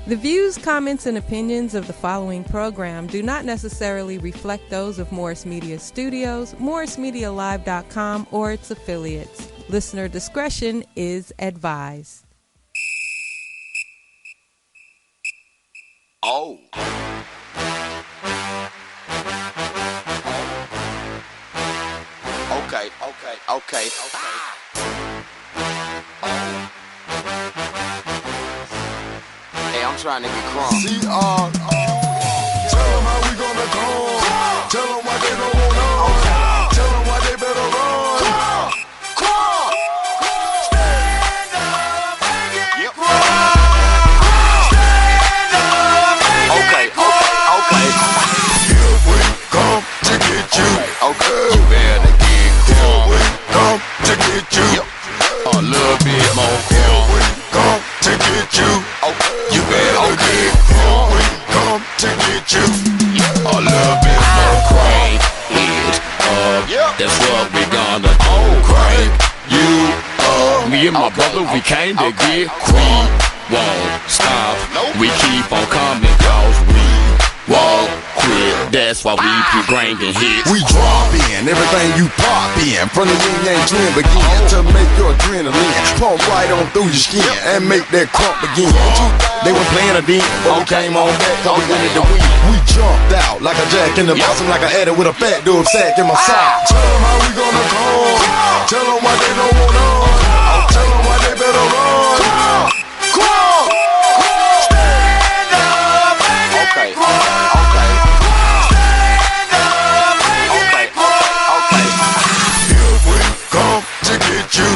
The views, comments, and opinions of the following program do not necessarily reflect those of Morris Media Studios, MorrisMediaLive.com, or its affiliates. Listener discretion is advised. Oh. Okay. Hey, I'm trying to get crunk. Tell them how we gonna come. Tell them why they don't want on. Tell them why they better run. Stand up and get crunk. Stand up and get crunk. Here we come to get you. Okay. You better get Here we crunk. come to get you. A little bit more Here crunk. we come to get you. You better get Here crunk. we come to get you. A little bit more crank it up. That's what we gonna do. Crank you up. Me and my brother, we came to get crunk. Won't stop. We keep on coming cause we won't quit. That's why we keep bringing hits. We drop in everything you pop in. From the yin yang twin begin to make your adrenaline pump right on through your skin and make that crump begin. They were playing a deep, but we came on back cause we wanted to win. We jumped out like a jack in the box. I'm like an adder with a fat dude sack in my sock. Tell them how we gonna come. Tell them why they don't want on. Tell them why they better run. Stand up and get Okay. crunk. Okay. Stand up and get crunk. Here we come to get you.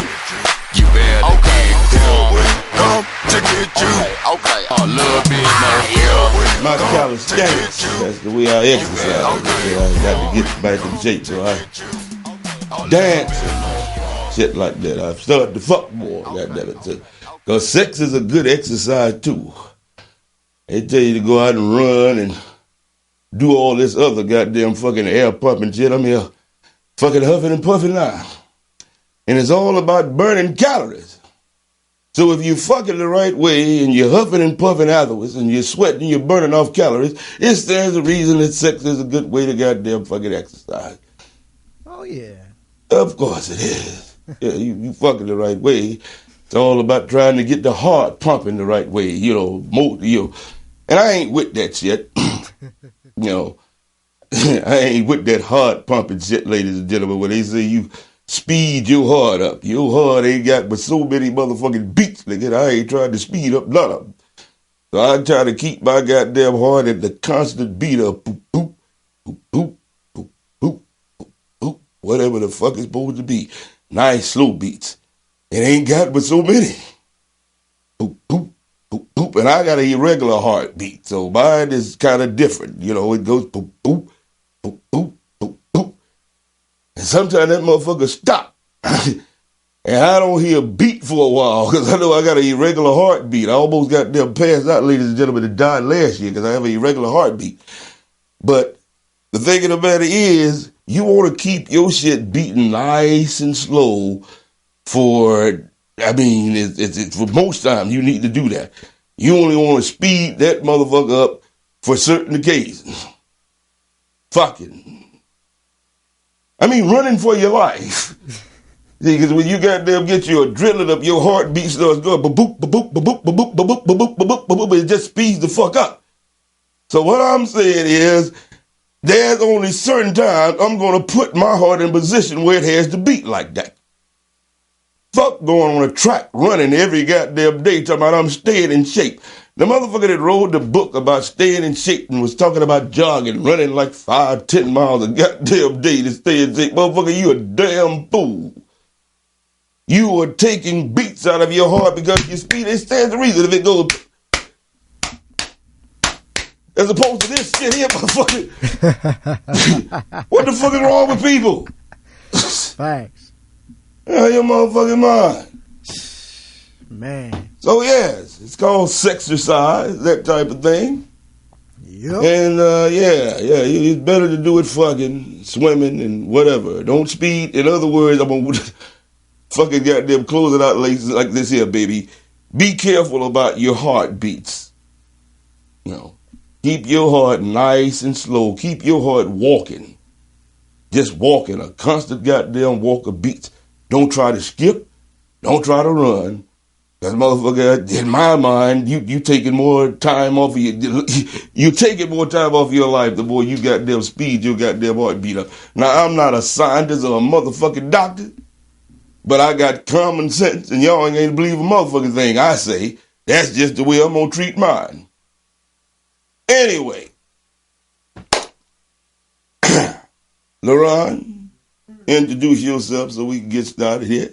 You better get Here we crunk. come to get you. Okay. A little bit more crunk. My calisthenics, that's the way I exercise. I got to get back in shape, so I dance and shit like that. I've started to fuck more, goddammit, too. Because sex is a good exercise, too. They tell you to go out and run and do all this other goddamn fucking air pumping shit. I'm here fucking huffing and puffing now. And it's all about burning calories. So if you're fucking the right way and you're huffing and puffing afterwards and you're sweating, you're burning off calories, it stands a reason that sex is a good way to goddamn fucking exercise. Oh, yeah. Of course it is. Yeah, you fucking the right way. It's all about trying to get the heart pumping the right way, And I ain't with that shit. I ain't with that heart pumping shit, ladies and gentlemen, when they say you speed your heart up. Your heart ain't got but so many motherfucking beats, nigga. I ain't trying to speed up none of them. So I try to keep my goddamn heart at the constant beat of boop, boop, boop, boop, boop, boop, boop, boop, whatever the fuck it's supposed to be. Nice slow beats. It ain't got but so many. Boop, boop, boop, boop. And I got an irregular heartbeat, so mine is kind of different. It goes boop, boop, boop, boop, boop, boop. And sometimes that motherfucker stop. And I don't hear a beat for a while because I know I got an irregular heartbeat. I almost got them passed out, ladies and gentlemen, that died last year because I have an irregular heartbeat. But the thing of the matter is, you want to keep your shit beating nice and slow for most times you need to do that. You only want to speed that motherfucker up for certain occasions. Running for your life. See, because when you goddamn get your adrenaline up, your heartbeat starts going ba-boop, ba-boop, ba-boop, ba-boop, ba-boop, ba-boop, ba-boop, ba-boop, it just speeds the fuck up. So what I'm saying is, there's only certain times I'm going to put my heart in position where it has to beat like that. Fuck going on a track running every goddamn day talking about I'm staying in shape. The motherfucker that wrote the book about staying in shape and was talking about jogging, running like 5-10 miles a goddamn day to stay in shape. Motherfucker, you a damn fool. You are taking beats out of your heart because your speed, it stands to reason if it goes as opposed to this shit here, motherfucker. What the fuck is wrong with people? Facts. Hell, your motherfucking mind. Man. So yes, it's called sexercise, that type of thing. Yep. And it's better to do it fucking, swimming and whatever. Don't speed. In other words, I'm gonna fucking goddamn close it out like this here, baby. Be careful about your heartbeats. You know, keep your heart nice and slow. Keep your heart walking. Just walking, a constant goddamn walk of beats. Don't try to skip. Don't try to run. That motherfucker, in my mind, you taking more time off of you taking more time off of your life the more you goddamn speed your goddamn heart beat up. Now, I'm not a scientist or a motherfucking doctor, but I got common sense, and y'all ain't gonna believe a motherfucking thing I say. That's just the way I'm gonna treat mine. Anyway, LaRon, introduce yourself so we can get started here.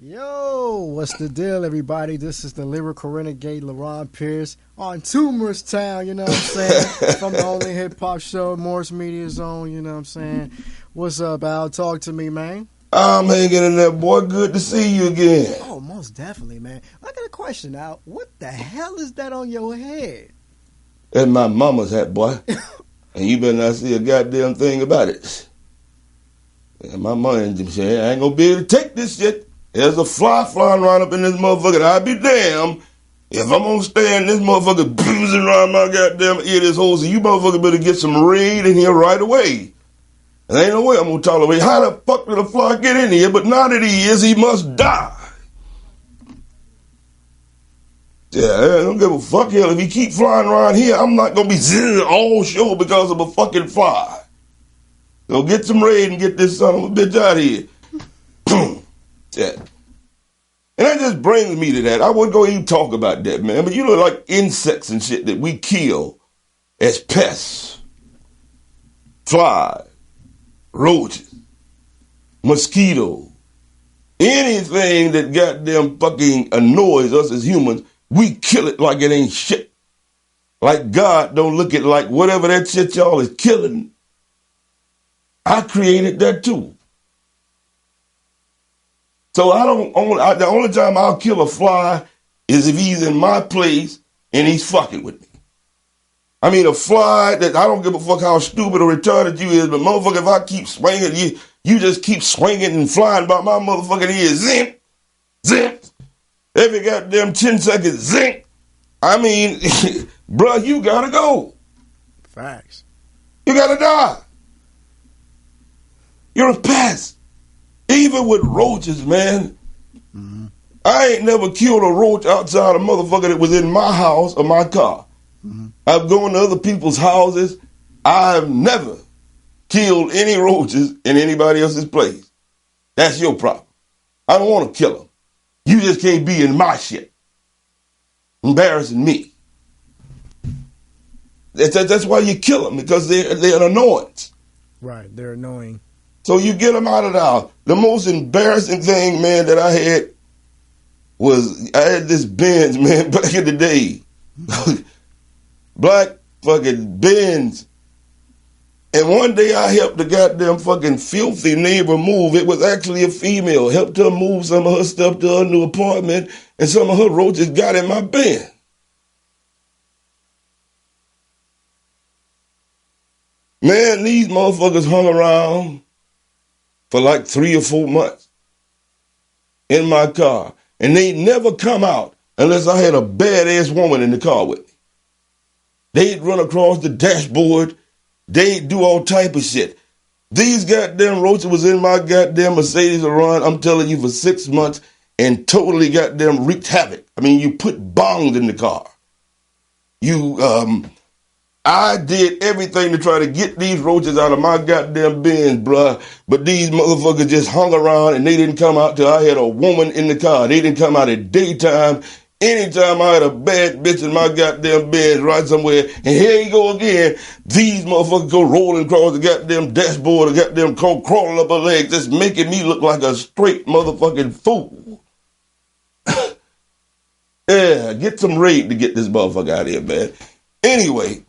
Yo, what's the deal, everybody? This is the lyrical renegade LaRon Pierce on Toomer's Town, you know what I'm saying? From the only hip-hop show, Morris Media Zone, you know what I'm saying? What's up, Al? Talk to me, man. I'm hanging in there, boy. Good to see you again. Oh, most definitely, man. I got a question, Al. What the hell is that on your head? That's my mama's hat, boy. And you better not see a goddamn thing about it. And my mama said, I ain't gonna be able to take this shit. There's a fly flying around up in this motherfucker. I'll be damned if I'm gonna stand this motherfucker bruising around my goddamn ear this hole. So you motherfucker better get some raid in here right away. And ain't no way I'm gonna tolerate. How the fuck did a fly get in here? But now that he is, he must die. Yeah, I don't give a fuck. Hell, if he keep flying around here, I'm not gonna be all show because of a fucking fly. So get some raid and get this son of a bitch out of here. Yeah. And that just brings me to that. I wasn't going to even talk about that, man. But you know, like insects and shit that we kill as pests. Flies, roaches, mosquitoes, anything that goddamn fucking annoys us as humans, we kill it like it ain't shit. Like God don't look at like whatever that shit y'all is killing. I created that too. So the only time I'll kill a fly is if he's in my place and he's fucking with me. I mean, a fly that I don't give a fuck how stupid or retarded you is, but motherfucker, if I keep swinging, you just keep swinging and flying by my motherfucking ear, zink, zink, every goddamn 10 seconds, zink. I mean, bruh, you gotta go. Facts. You gotta die. You're a pest. Even with roaches, man. Mm-hmm. I ain't never killed a roach outside a motherfucker that was in my house or my car. Mm-hmm. I've gone to other people's houses. I've never killed any roaches in anybody else's place. That's your problem. I don't want to kill them. You just can't be in my shit. Embarrassing me. That's why you kill them, because they're an annoyance. Right, they're annoying. So you get them out of the house. The most embarrassing thing, man, that I had was I had this Benz, man, back in the day. Black fucking Benz. And one day I helped the goddamn fucking filthy neighbor move. It was actually a female. Helped her move some of her stuff to her new apartment, and some of her roaches got in my Benz. Man, these motherfuckers hung around for like 3 or 4 months in my car. And they never come out unless I had a badass woman in the car with me. They'd run across the dashboard. They'd do all type of shit. These goddamn roaches was in my goddamn Mercedes run, I'm telling you, for 6 months and totally goddamn wreaked havoc. I mean, you put bombs in the car. I did everything to try to get these roaches out of my goddamn Benz, bruh. But these motherfuckers just hung around and they didn't come out till I had a woman in the car. They didn't come out at daytime. Anytime I had a bad bitch in my goddamn Benz right somewhere, and here you go again, these motherfuckers go rolling across the goddamn dashboard, the goddamn crawling up her legs, just making me look like a straight motherfucking fool. Yeah, get some raid to get this motherfucker out of here, man. Anyway,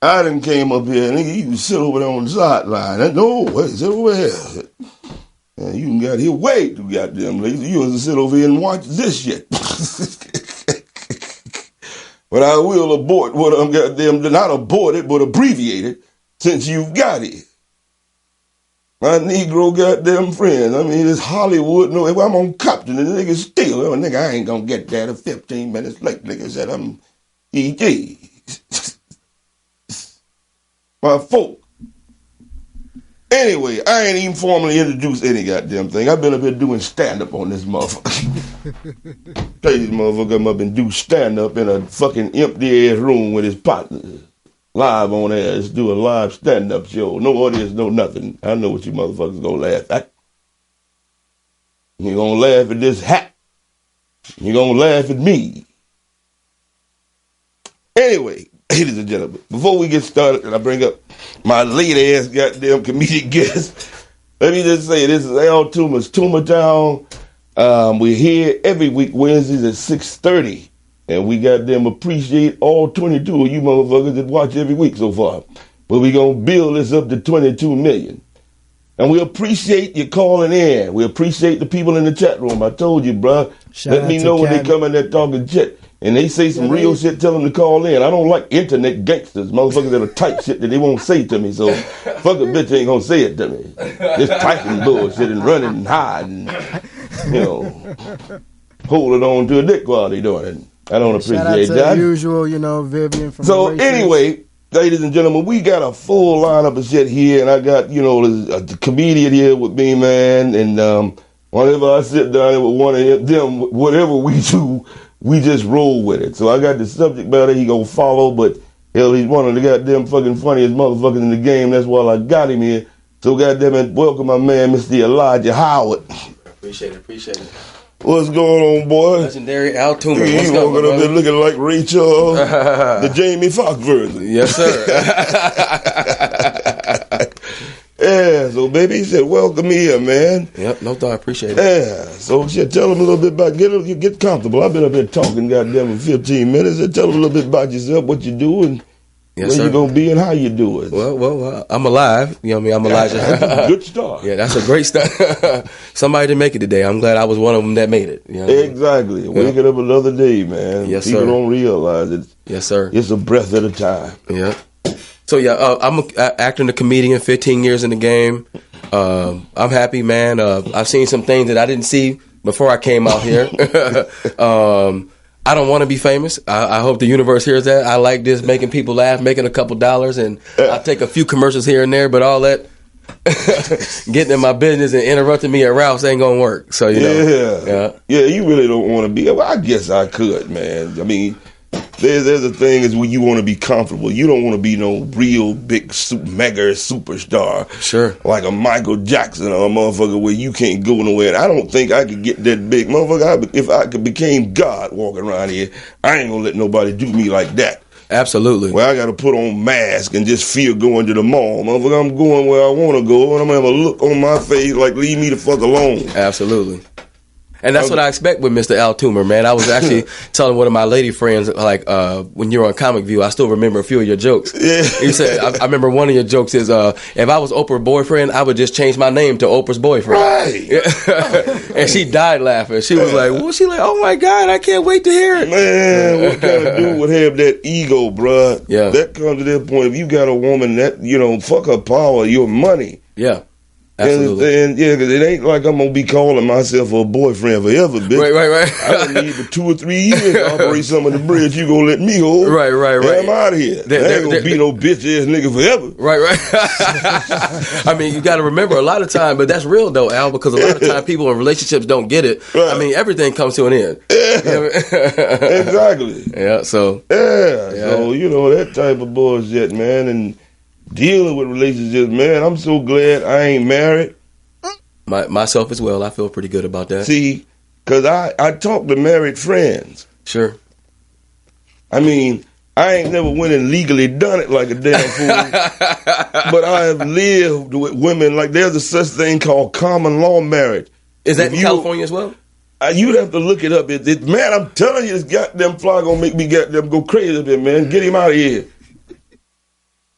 I done came up here, nigga, you can sit over there on the sideline. No, wait, sit over here. And you can get here way too goddamn lazy. You have to sit over here and watch this shit. But I will abort what I'm goddamn, not abort it, but abbreviate it since you've got it. My Negro goddamn friends. I mean, it's Hollywood. No, I'm on Compton and the nigga still. Oh, nigga, I ain't gonna get there 15 minutes late. Nigga said, E.G. My folk. Anyway, I ain't even formally introduced any goddamn thing. I've been up here doing stand-up on this motherfucker. Tell these motherfucker I'm up and do stand-up in a fucking empty-ass room with his partners. Live on air. Let's do a live stand-up show. No audience, no nothing. I know what you motherfuckers gonna laugh at. You're gonna laugh at this hat. You're gonna laugh at me. Anyway, ladies and gentlemen, before we get started, and I bring up my late-ass goddamn comedic guest, let me just say, this is Al Toomer's Toomer Town. We're here every week, Wednesdays at 6:30. And we goddamn appreciate all 22 of you motherfuckers that watch every week so far. But we gonna build this up to 22 million. And we appreciate you calling in. We appreciate the people in the chat room. I told you, bruh. Let me know when they come in there talking shit. And they say some real shit, tell them to call in. I don't like internet gangsters, motherfuckers that'll type shit that they won't say to me. So fuck a bitch ain't gonna say it to me. Just typing bullshit and running and hiding. You know, holding on to a dick while they doing it. I don't appreciate that. Shout out to the usual, you know, Vivian from So anyway, ladies and gentlemen, we got a full lineup of shit here, and I got, you know, a comedian here with me, man, and whenever I sit down with one of them, whatever we do, we just roll with it. So I got the subject matter he gonna follow, but hell, he's one of the goddamn fucking funniest motherfuckers in the game. That's why I got him here. So goddamn it, welcome my man, Mr. Elijah Howard. Appreciate it. What's going on, boy? Legendary Al Toomer. He's walking up there looking like Rachel, the Jamie Foxx version. Yes, sir. Yeah, so baby, he said, welcome here, man. Yep, no doubt, I appreciate it. Yeah, so shit, tell him a little bit about, get comfortable. I've been up here talking goddamn for 15 minutes. Tell him a little bit about yourself, what you do, and yes, where you gonna be and how you do it. Well, I'm alive. You know what I mean? I'm Elijah. That's a good start. Yeah, that's a great start. Somebody didn't make it today. I'm glad I was one of them that made it. You know exactly. Yeah. Waking up another day, man. Yes, People sir. don't realize it. Yes, sir. It's a breath at a time. Yeah. So yeah, I'm an actor and a comedian. 15 years in the game. I'm happy, man. I've seen some things that I didn't see before I came out here. I don't want to be famous. I hope the universe hears that. I like this, making people laugh, making a couple dollars, and I'll take a few commercials here and there, but all that getting in my business and interrupting me at Ralph's ain't going to work. So, you know. Yeah, you really don't want to be. Well, I guess I could, man. I mean, there's a thing is when you want to be comfortable. You don't want to be no real big mega superstar. Sure. Like a Michael Jackson or a motherfucker where you can't go nowhere. And I don't think I could get that big. Motherfucker, if I could became God walking around here, I ain't going to let nobody do me like that. Absolutely. Well, I got to put on mask and just feel going to the mall. Motherfucker, I'm going where I want to go, and I'm going to have a look on my face like, leave me the fuck alone. Absolutely. And that's what I expect with Mr. Al Toomer, man. I was actually telling one of my lady friends, like, when you were on Comic View, I still remember a few of your jokes. Yeah. You said, I remember one of your jokes is, if I was Oprah's boyfriend, I would just change my name to Oprah's boyfriend. Right. And she died laughing. She was like, well, she like, oh my God, I can't wait to hear it. Man, what kind of dude would have that ego, bruh? Yeah. That comes to that point. If you got a woman that, you know, fuck her power, your money. Yeah. Absolutely. And yeah, because it ain't like I'm going to be calling myself a boyfriend forever, bitch. Right. I don't need for 2 or 3 years to operate some of the bridge you going to let me hold. Right. I'm out of here. I ain't going to be no bitch-ass nigga forever. Right. I mean, you got to remember a lot of time, but that's real though, Al, because a lot of time people in relationships don't get it. Right. I mean, everything comes to an end. Yeah. You know what I mean? Exactly. Yeah, so. Yeah, so, you know, that type of bullshit, man, and dealing with relationships, man, I'm so glad I ain't married. Myself as well. I feel pretty good about that. See, because I talk to married friends. Sure. I mean, I ain't never went and legally done it like a damn fool. But I have lived with women. Like, there's a such thing called common law marriage. Is that in California as well? You'd have to look it up. Man, I'm telling you, this goddamn fly gonna make me goddamn go crazy up here, man. Get him out of here.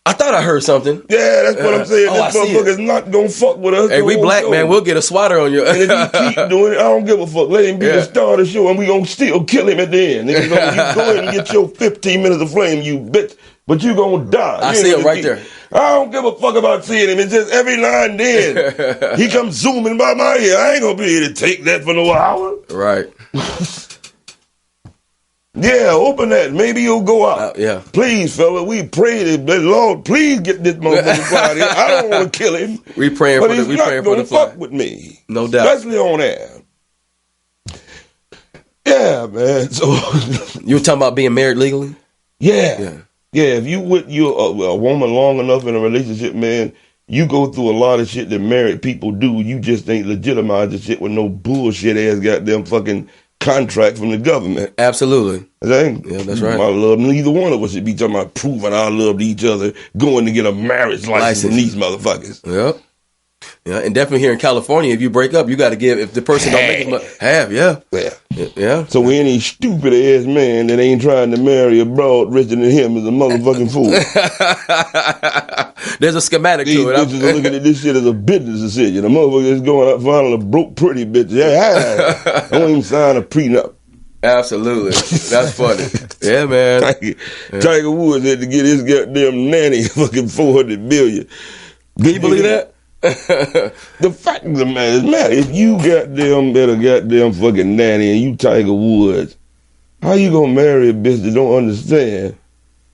I thought I heard something. Yeah, that's what I'm saying. This motherfucker's not gonna fuck with us. Hey, we black, man. We'll get a swatter on you. And if he keep doing it, I don't give a fuck. Let him be the star of the show, and we gonna still kill him at the end. And you go ahead and get your 15 minutes of flame, you bitch. But you gonna die. I see him right there. I don't give a fuck about seeing him. It's just every now and then he comes zooming by my ear. I ain't gonna be able to take that for no hour. Right. Yeah, open that. Maybe he'll go out. Yeah. Please, fella, we pray that Lord, please get this motherfucker out here. I don't want to kill him. We praying but for the he's not gonna fuck fly. with me. No doubt. Especially on air. Yeah, man. So you were talking about being married legally? Yeah. If you with a woman long enough in a relationship, man, you go through a lot of shit that married people do. You just ain't legitimize the shit with no bullshit ass goddamn fucking contract from the government. Absolutely. Yeah, that's right. I love neither one of us should be talking about proving our love to each other, going to get a marriage license from these motherfuckers. Yep. Yeah, and definitely here in California, if you break up, you got to give, if the person don't make as much, half, yeah. So any stupid ass man that ain't trying to marry a broad richer than him is a motherfucking fool. There's a schematic These to it. Bitches are looking at this shit as a business decision. The motherfucker is going out finding a broke pretty bitch. Yeah, don't even sign a prenup. Absolutely. That's funny. Yeah, man. Tiger Woods had to get his goddamn nanny fucking $400 million. Can you believe that? The fact of the matter is, man, if you goddamn better goddamn fucking nanny and you Tiger Woods, how you gonna marry a bitch that don't understand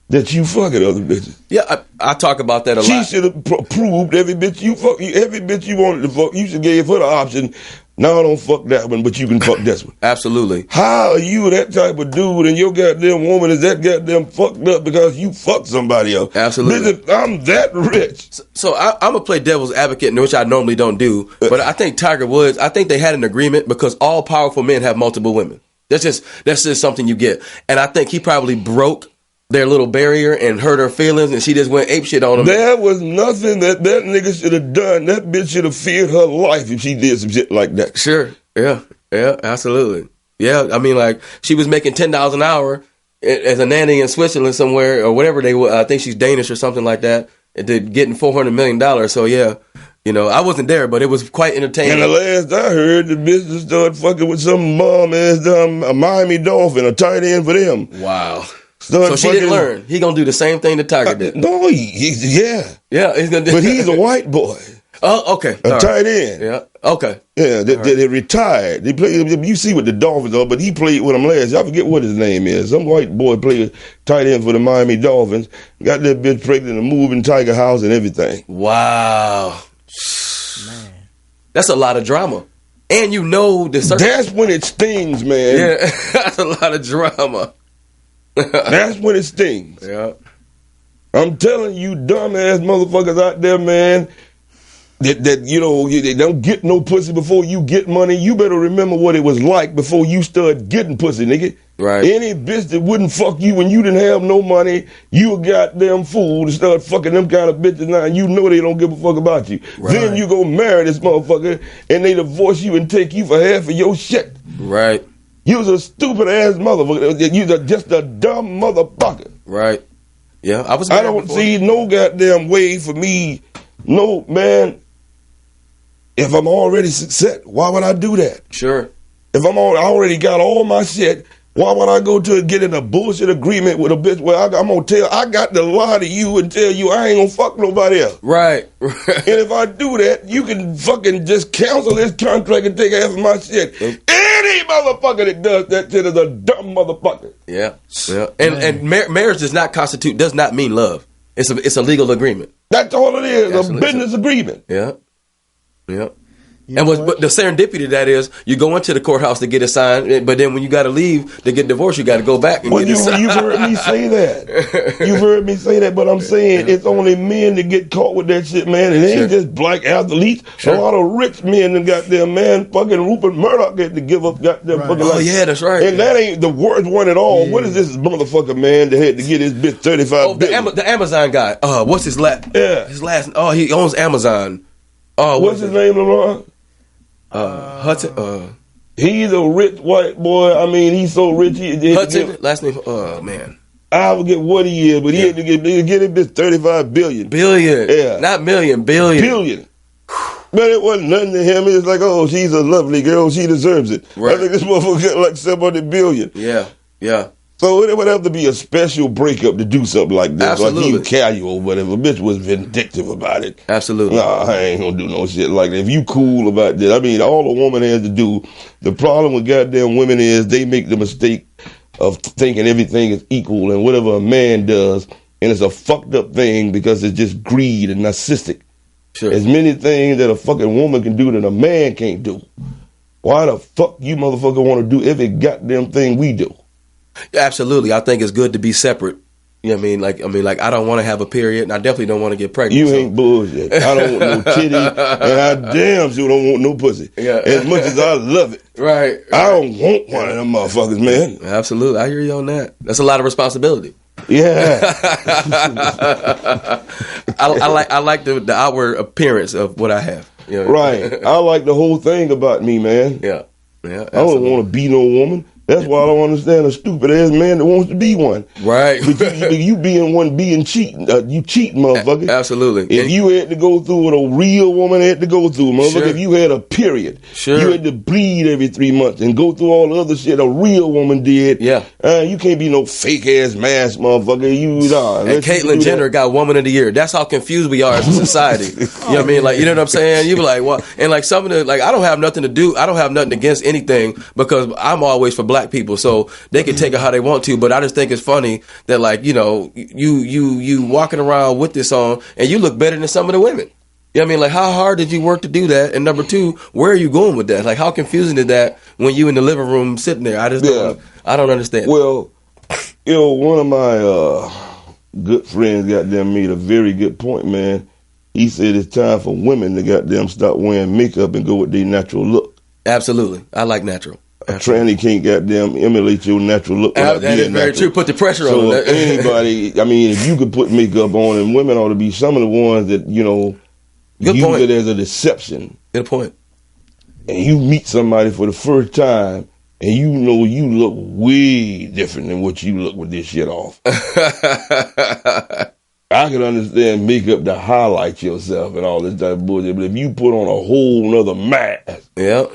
that you fucking other bitches? Yeah, I talk about that a lot. She should have proved every bitch you fuck, every bitch you wanted to fuck, you should give her the option. No, don't fuck that one, but you can fuck this one. Absolutely. How are you that type of dude and your goddamn woman is that goddamn fucked up because you fucked somebody else? Absolutely. Listen, I'm that rich. So I'm going to play devil's advocate, which I normally don't do. But I think Tiger Woods, I think they had an agreement because all powerful men have multiple women. That's just something you get. And I think he probably broke their little barrier and hurt her feelings, and she just went apeshit on him. There was nothing that nigga should have done. That bitch should have feared her life if she did some shit like that. Sure. Yeah, absolutely. Yeah, I mean, like, she was making $10 an hour as a nanny in Switzerland somewhere, or whatever they were. I think she's Danish or something like that, and getting $400 million. So, yeah, you know, I wasn't there, but it was quite entertaining. And the last I heard, the business started fucking with some bum-ass a Miami Dolphin, a tight end for them. Wow. So she didn't learn. He gonna do the same thing that Tiger did. No, yeah, he's gonna do. But he's a white boy. Oh, okay. A tight end. Yeah. Okay. Yeah, they retired. They played. You see what the Dolphins are, but he played with them last. I forget what his name is. Some white boy played tight end for the Miami Dolphins. Got that bitch pregnant and moving Tiger house and everything. Wow. Man, that's a lot of drama. And you know the. That's when it stings, man. Yeah, that's a lot of drama. That's when it stings. Yeah. I'm telling you, dumbass motherfuckers out there, man, that you know, they don't get no pussy before you get money. You better remember what it was like before you start getting pussy, nigga. Right. Any bitch that wouldn't fuck you when you didn't have no money, you a goddamn fool to start fucking them kind of bitches now, and you know they don't give a fuck about you. Right. Then you go marry this motherfucker, and they divorce you and take you for half of your shit. Right. You was a stupid ass motherfucker. You was just a dumb motherfucker. Right. Yeah, I don't see no goddamn way for me. No, man. If I'm already success, why would I do that? Sure. If I already got all my shit, why would I go to get in a bullshit agreement with a bitch where I'm gonna tell, I got to lie to you and tell you I ain't gonna fuck nobody else. Right. And if I do that, you can fucking just cancel this contract and take half of my shit. Any motherfucker that does that shit is a dumb motherfucker. Yeah. And marriage does not mean love. It's a legal agreement. That's all it is. Absolutely. A business agreement. Yeah. But the serendipity of that is you go into the courthouse to get it signed, but then when you got to leave to get divorced, you got to go back and get it signed. You've heard me say that. You've heard me say that, but I'm saying it's only men that get caught with that shit, man. It ain't just black athletes. Sure. A lot of rich men that got their man fucking Rupert Murdoch had to give up goddamn fucking life. Oh, yeah, that's right. And that ain't the worst one at all. Yeah. What is this motherfucker, man, that had to get his bitch $35 billion? The Amazon guy. What's his last? Yeah. His last. Oh, he owns Amazon. What's his name, Lamar? Hudson. He's a rich white boy. I mean, he's so rich. Hudson. Last name. Oh man. I forget what he is, but he had to get his bitch $35 billion. Billion. Yeah. Not million. Billion. Billion. But it wasn't nothing to him. It's like, oh, she's a lovely girl. She deserves it. Right. I think this motherfucker got like $700 billion. Yeah. So it would have to be a special breakup to do something like this. Absolutely. Like you casual, but if a bitch was vindictive about it. Absolutely. Nah, I ain't gonna do no shit like that. If you cool about that, I mean, all a woman has to do, the problem with goddamn women is they make the mistake of thinking everything is equal and whatever a man does, and it's a fucked up thing because it's just greed and narcissistic. Sure. There's many things that a fucking woman can do that a man can't do. Why the fuck you motherfucker want to do every goddamn thing we do? Absolutely. I think it's good to be separate. You know what I mean? Like I don't want to have a period, and I definitely don't want to get pregnant. You ain't bullshit. I don't want no titty, and I damn sure don't want no pussy. Yeah. As much as I love it. Right. I don't want one of them motherfuckers, man. Absolutely. I hear you on that. That's a lot of responsibility. Yeah. I like the outward appearance of what I have. You know? Right. I like the whole thing about me, man. Yeah. I don't want to be no woman. That's why I don't understand a stupid ass man that wants to be one. Right. But you being one, being cheating. You cheating, motherfucker. Absolutely. If you had to go through what a real woman had to go through, motherfucker, Sure. if you had a period, Sure. you had to bleed every 3 months and go through all the other shit a real woman did. Yeah. You can't be no fake ass mask, motherfucker. And Caitlyn Jenner got Woman of the Year. That's how confused we are as a society. You know what I mean? Like, you know what I'm saying? You be like, well, and like some of the, like, I don't have nothing to do. I don't have nothing against anything because I'm always for black people. So they can take it how they want to. But I just think it's funny that, like, you know, you walking around with this on and you look better than some of the women. You know what I mean? Like, how hard did you work to do that? And number two, where are you going with that? Like, how confusing is that when you in the living room sitting there? I don't understand. Well, you know, one of my good friends goddamn made a very good point, man. He said it's time for women to goddamn stop wearing makeup and go with their natural look. Absolutely. I like natural. A tranny can't goddamn emulate your natural look. That is very true. Put the pressure so on them. anybody, I mean, if you could put makeup on, and women ought to be some of the ones that, you know, Good use point. it as a deception. Good point. And you meet somebody for the first time, and you know you look way different than what you look with this shit off. I can understand makeup to highlight yourself and all this type of bullshit, but if you put on a whole nother mask, Yep.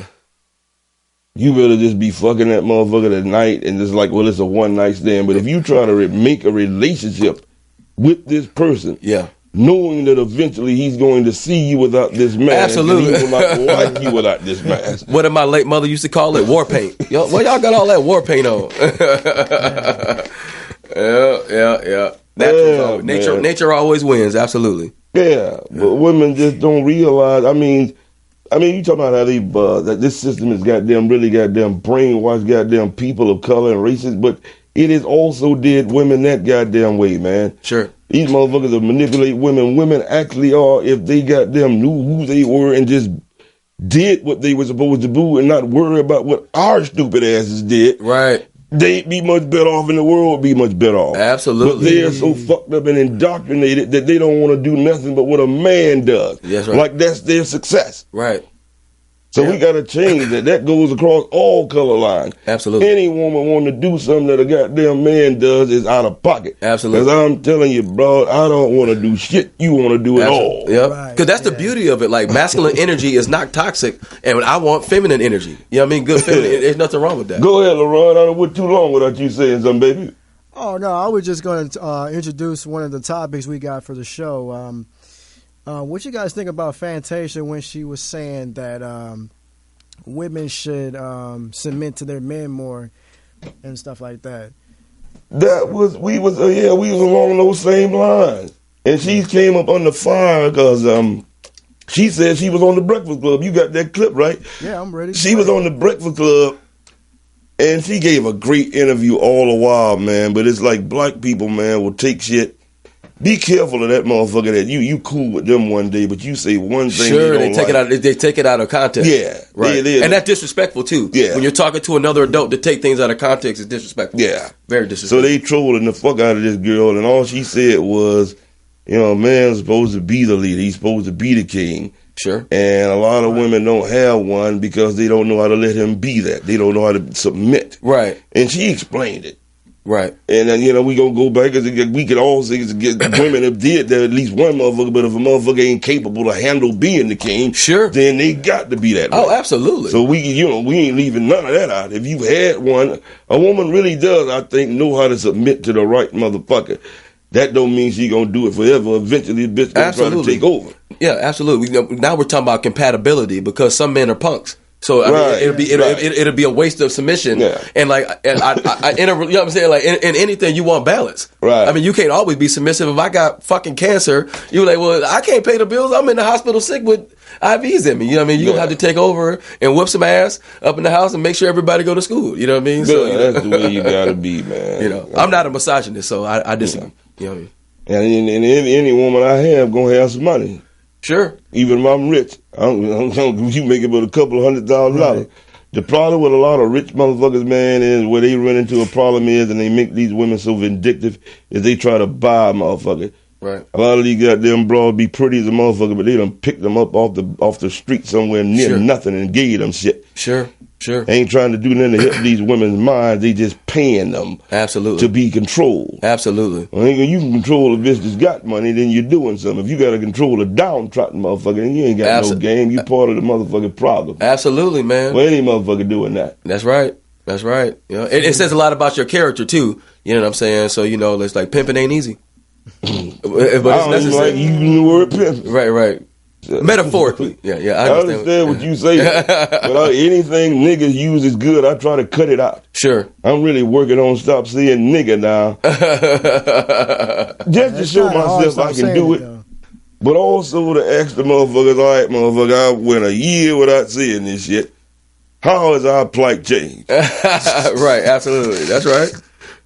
you better just be fucking that motherfucker tonight and just like, well, it's a one night stand. But if you try to make a relationship with this person, Yeah. knowing that eventually he's going to see you without this mask, Absolutely. and he will not like you without this mask. What did my late mother used to call it? War paint. Well, y'all got all that war paint on. Yeah. Nature always wins. Absolutely. Yeah, but women just don't realize. I mean, you talking about how they that this system is really goddamn brainwashed goddamn people of color and races, but it has also did women that goddamn way, man. Sure. These motherfuckers that manipulate women. Women actually are, if they goddamn knew who they were and just did what they were supposed to do and not worry about what our stupid asses did. Right. They'd be much better off and the world would be much better off. Absolutely. But they're so fucked up and indoctrinated that they don't want to do nothing but what a man does. That's right. Like that's their success. Right. So we got to change that. That goes across all color lines. Absolutely. Any woman want to do something that a goddamn man does is out of pocket. Absolutely. Because I'm telling you, bro, I don't want to do shit you want to do at all. Yep. Right, Because that's the beauty of it. Like, masculine energy is not toxic, and I want feminine energy. You know what I mean? Good feminine. There's nothing wrong with that. Go ahead, LaRon. I don't went too long without you saying something, baby. Oh, no, I was just going to introduce one of the topics we got for the show. What you guys think about Fantasia when she was saying that women should submit to their men more and stuff like that? We was along those same lines. And she came up under fire because she said she was on the Breakfast Club. You got that clip, right? Yeah, I'm ready. She was on the Breakfast Club, and she gave a great interview all the while, man. But it's like black people, man, will take shit. Be careful of that motherfucker that you cool with them one day, but you say one thing. Sure, they take like. it out. They take it out of context. Yeah, right. and that's disrespectful too. Yeah, when you're talking to another adult to take things out of context is disrespectful. Yeah, very disrespectful. So they trolling the fuck out of this girl, and all she said was, you know, a man's supposed to be the leader. He's supposed to be the king. Sure. And a lot of women don't have one because they don't know how to let him be that. They don't know how to submit. Right. And she explained it. Right. And then, you know, we gonna go back because we could all say women have did that, at least one motherfucker, but if a motherfucker ain't capable to handle being the king, sure, then they got to be that way. Oh, absolutely. So we ain't leaving none of that out. If you've had one, a woman really does, I think, know how to submit to the right motherfucker. That don't mean she gonna do it forever. Eventually, the bitch gonna try to take over. Yeah, absolutely. Now we're talking about compatibility because some men are punks. So it'll be a waste of submission. Yeah. And like, you know what I'm saying? Like in anything, you want balance. Right. I mean, you can't always be submissive. If I got fucking cancer, you're like, well, I can't pay the bills. I'm in the hospital sick with IVs in me. You know what I mean? You're going to have to take over and whip some ass up in the house and make sure everybody go to school. You know what I mean? So, that's the way you got to be, man. You know, I'm not a misogynist, so I disagree. You know what I And mean? any woman I have going to have some money. Sure. Even if I'm rich. You make about $200,000. Right. The problem with a lot of rich motherfuckers, man, is where they run into a problem is, and they make these women so vindictive, is they try to buy a motherfucker. Right. A lot of these goddamn broads be pretty as a motherfucker, but they done picked them up off the street somewhere near nothing and gave them shit. Sure. Ain't trying to do nothing to help these women's minds. They just paying them. Absolutely. To be controlled. Absolutely. Well, you can control a bitch that's got money, then you're doing something. If you got to control a downtrodden motherfucker, then you ain't got no game. You part of the motherfucking problem. Absolutely, man. Well, any motherfucker doing that. That's right. You know, it says a lot about your character too. You know what I'm saying? So you know, it's like pimping ain't easy. But it's necessary. Like using the word pimp. Right. Metaphorically. Yeah, I understand what you say. But anything niggas use is good. I try to cut it out. Sure. I'm really working on stop saying nigga now. Just to show myself I can do it. But also to ask the motherfuckers, all right, motherfucker, I went a year without saying this shit. How has our plight changed? Right, absolutely. That's right.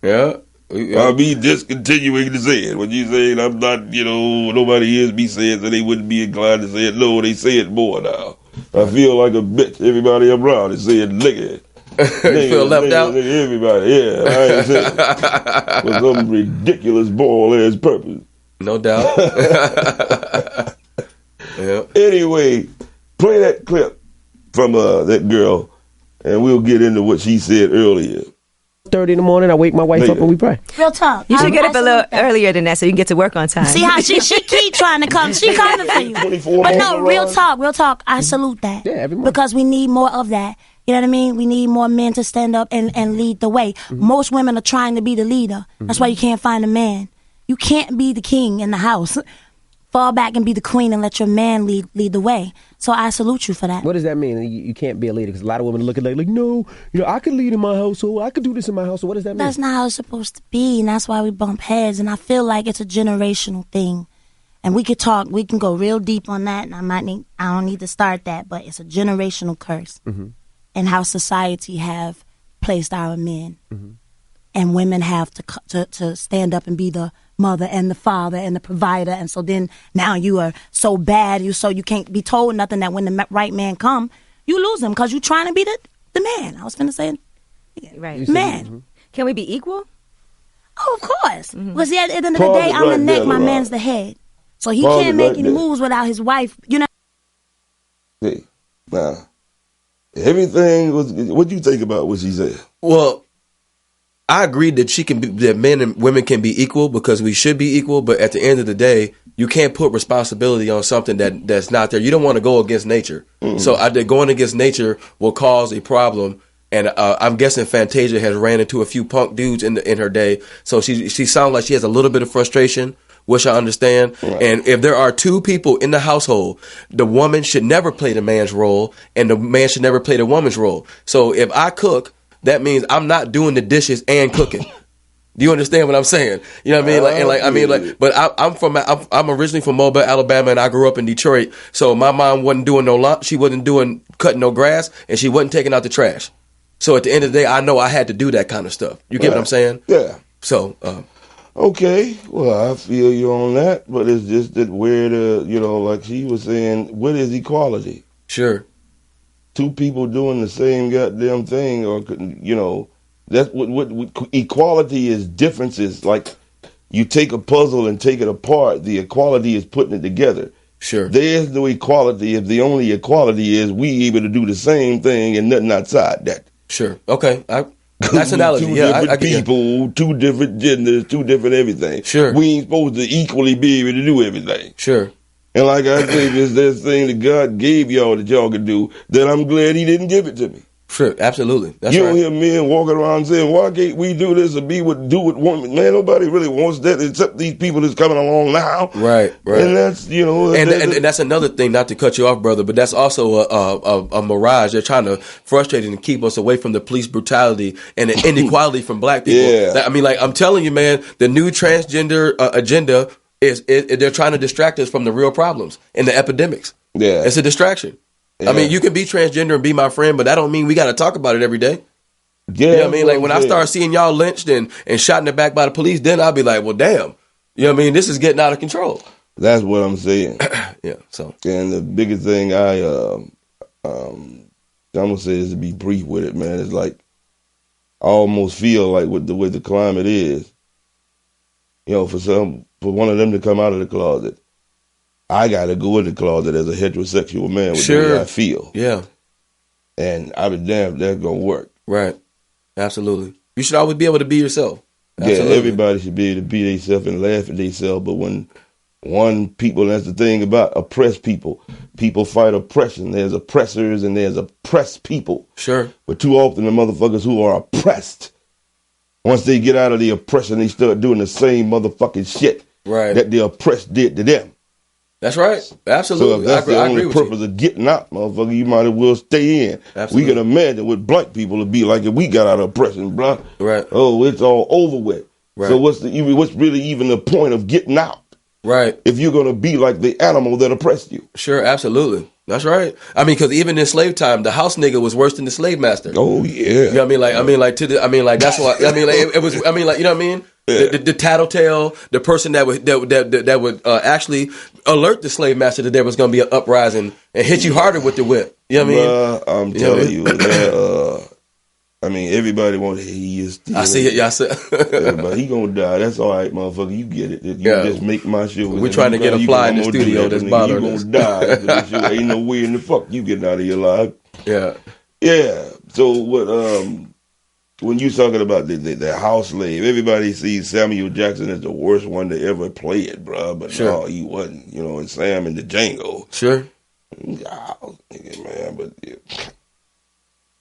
Yeah. I'll be discontinuing to say it. When you say I'm not, nobody hears me say it, so they wouldn't be inclined to say it. No, they say it more now. I feel like a bitch. Everybody around is saying nigga. You feel left out? Everybody, yeah. I ain't saying it. For some ridiculous ball-ass purpose. No doubt. Yeah. Anyway, play that clip from that girl, and we'll get into what she said earlier. 30 in the morning, I wake my wife up and we pray. Real talk. You should get up a little earlier than that so you can get to work on time. See how she keep trying to come. She coming for you. But no, real talk. I salute that. Yeah, every morning. Because we need more of that. You know what I mean? We need more men to stand up and lead the way. Most women are trying to be the leader. That's why you can't find a man. You can't be the king in the house. Fall back and be the queen and let your man lead the way. So I salute you for that. What does that mean? You can't be a leader because a lot of women look at it like, no, I could lead in my household. I could do this in my household. What does that mean? That's not how it's supposed to be, and that's why we bump heads. And I feel like it's a generational thing. And we could talk. We can go real deep on that. And I don't need to start that, but it's a generational curse, and how society have placed our men, and women have to stand up and be the mother and the father and the provider. And so then now you are so bad, you can't be told nothing, that when the right man come, you lose him because you're trying to be the man. I was going to say, right, man. Can we be equal? Oh, of course. Because at the end of the day, I'm the neck, my man's the head. So he can't make any moves without his wife, See, now, everything was, what do you think about what she said? Well, I agree that men and women can be equal because we should be equal, but at the end of the day, you can't put responsibility on something that's not there. You don't want to go against nature. So going against nature will cause a problem. And I'm guessing Fantasia has ran into a few punk dudes in her day. So she sounds like she has a little bit of frustration, which I understand. Right. And if there are two people in the household, the woman should never play the man's role and the man should never play the woman's role. So if I cook, that means I'm not doing the dishes and cooking. Do you understand what I'm saying? You know what I mean? But I'm originally from Mobile, Alabama, and I grew up in Detroit. So my mom wasn't doing no lunch. She wasn't cutting no grass, and she wasn't taking out the trash. So at the end of the day, I know I had to do that kind of stuff. You get what I'm saying? Yeah. So. Okay. Well, I feel you on that, but it's just that where like she was saying, what is equality? Sure. Two people doing the same goddamn thing, or that's what equality is. Differences, like you take a puzzle and take it apart. The equality is putting it together. Sure. There's no equality if the only equality is we able to do the same thing and nothing outside that. Sure. Okay. Nice analogy. Two different people, two different genders, two different everything. Sure. We ain't supposed to equally be able to do everything. Sure. And like I say, there's this thing that God gave y'all that y'all could do that I'm glad he didn't give it to me. Sure, absolutely. That's you right. don't hear men walking around saying, "Why can't we do this or do what women?" Man, nobody really wants that except these people that's coming along now. Right. And that's and that's another thing. Not to cut you off, brother, but that's also a mirage. They're trying to frustrate and keep us away from the police brutality and the inequality from black people. Yeah. I mean, like I'm telling you, man, the new transgender agenda is they're trying to distract us from the real problems and the epidemics. Yeah, it's a distraction. Yeah. I mean, you can be transgender and be my friend, but that don't mean we got to talk about it every day. Yeah, you know what I mean? Like when I start seeing y'all lynched and shot in the back by the police, then I'll be like, well, damn. You know what I mean? This is getting out of control. That's what I'm saying. Yeah. So, and the biggest thing I'm gonna say is to be brief with it, man. It's like I almost feel like with the way the climate is, for one of them to come out of the closet, I got to go in the closet as a heterosexual man with the way I feel. Yeah. And I be damned if that's going to work. Right. Absolutely. You should always be able to be yourself. Absolutely. Yeah, everybody should be able to be themselves and laugh at themselves. But when people, that's the thing about oppressed people. People fight oppression. There's oppressors and there's oppressed people. Sure. But too often the motherfuckers who are oppressed, once they get out of the oppression, they start doing the same motherfucking shit that the oppressed did to them. That's right. Absolutely. So if that's the only purpose of getting out, motherfucker, you might as well stay in. Absolutely. We can imagine what black people would be like if we got out of oppression, bro. Right. Oh, it's all over with. Right. So what's really even the point of getting out? Right. If you're going to be like the animal that oppressed you. Sure, absolutely. That's right. I mean, because even in slave time, the house nigga was worse than the slave master. Oh, yeah. You know what I mean? Like, that's why, it was, you know what I mean? Yeah. The tattletale, the person that would actually alert the slave master that there was going to be an uprising and hit you harder with the whip. You know what I mean? I'm telling you, that, everybody wants to hear you. I see it. Yeah, I see everybody, he gonna die. That's all right, motherfucker. You get it. You just make my shit. We're trying to get a fly in the studio that's bothering us. You gonna die. Ain't no way in the fuck you getting out of your life. Yeah. Yeah. So what? When you talking about the house slave, everybody sees Samuel Jackson as the worst one to ever play it, bro. But no, he wasn't. And Sam in the Django. Sure. Man, but. Yeah.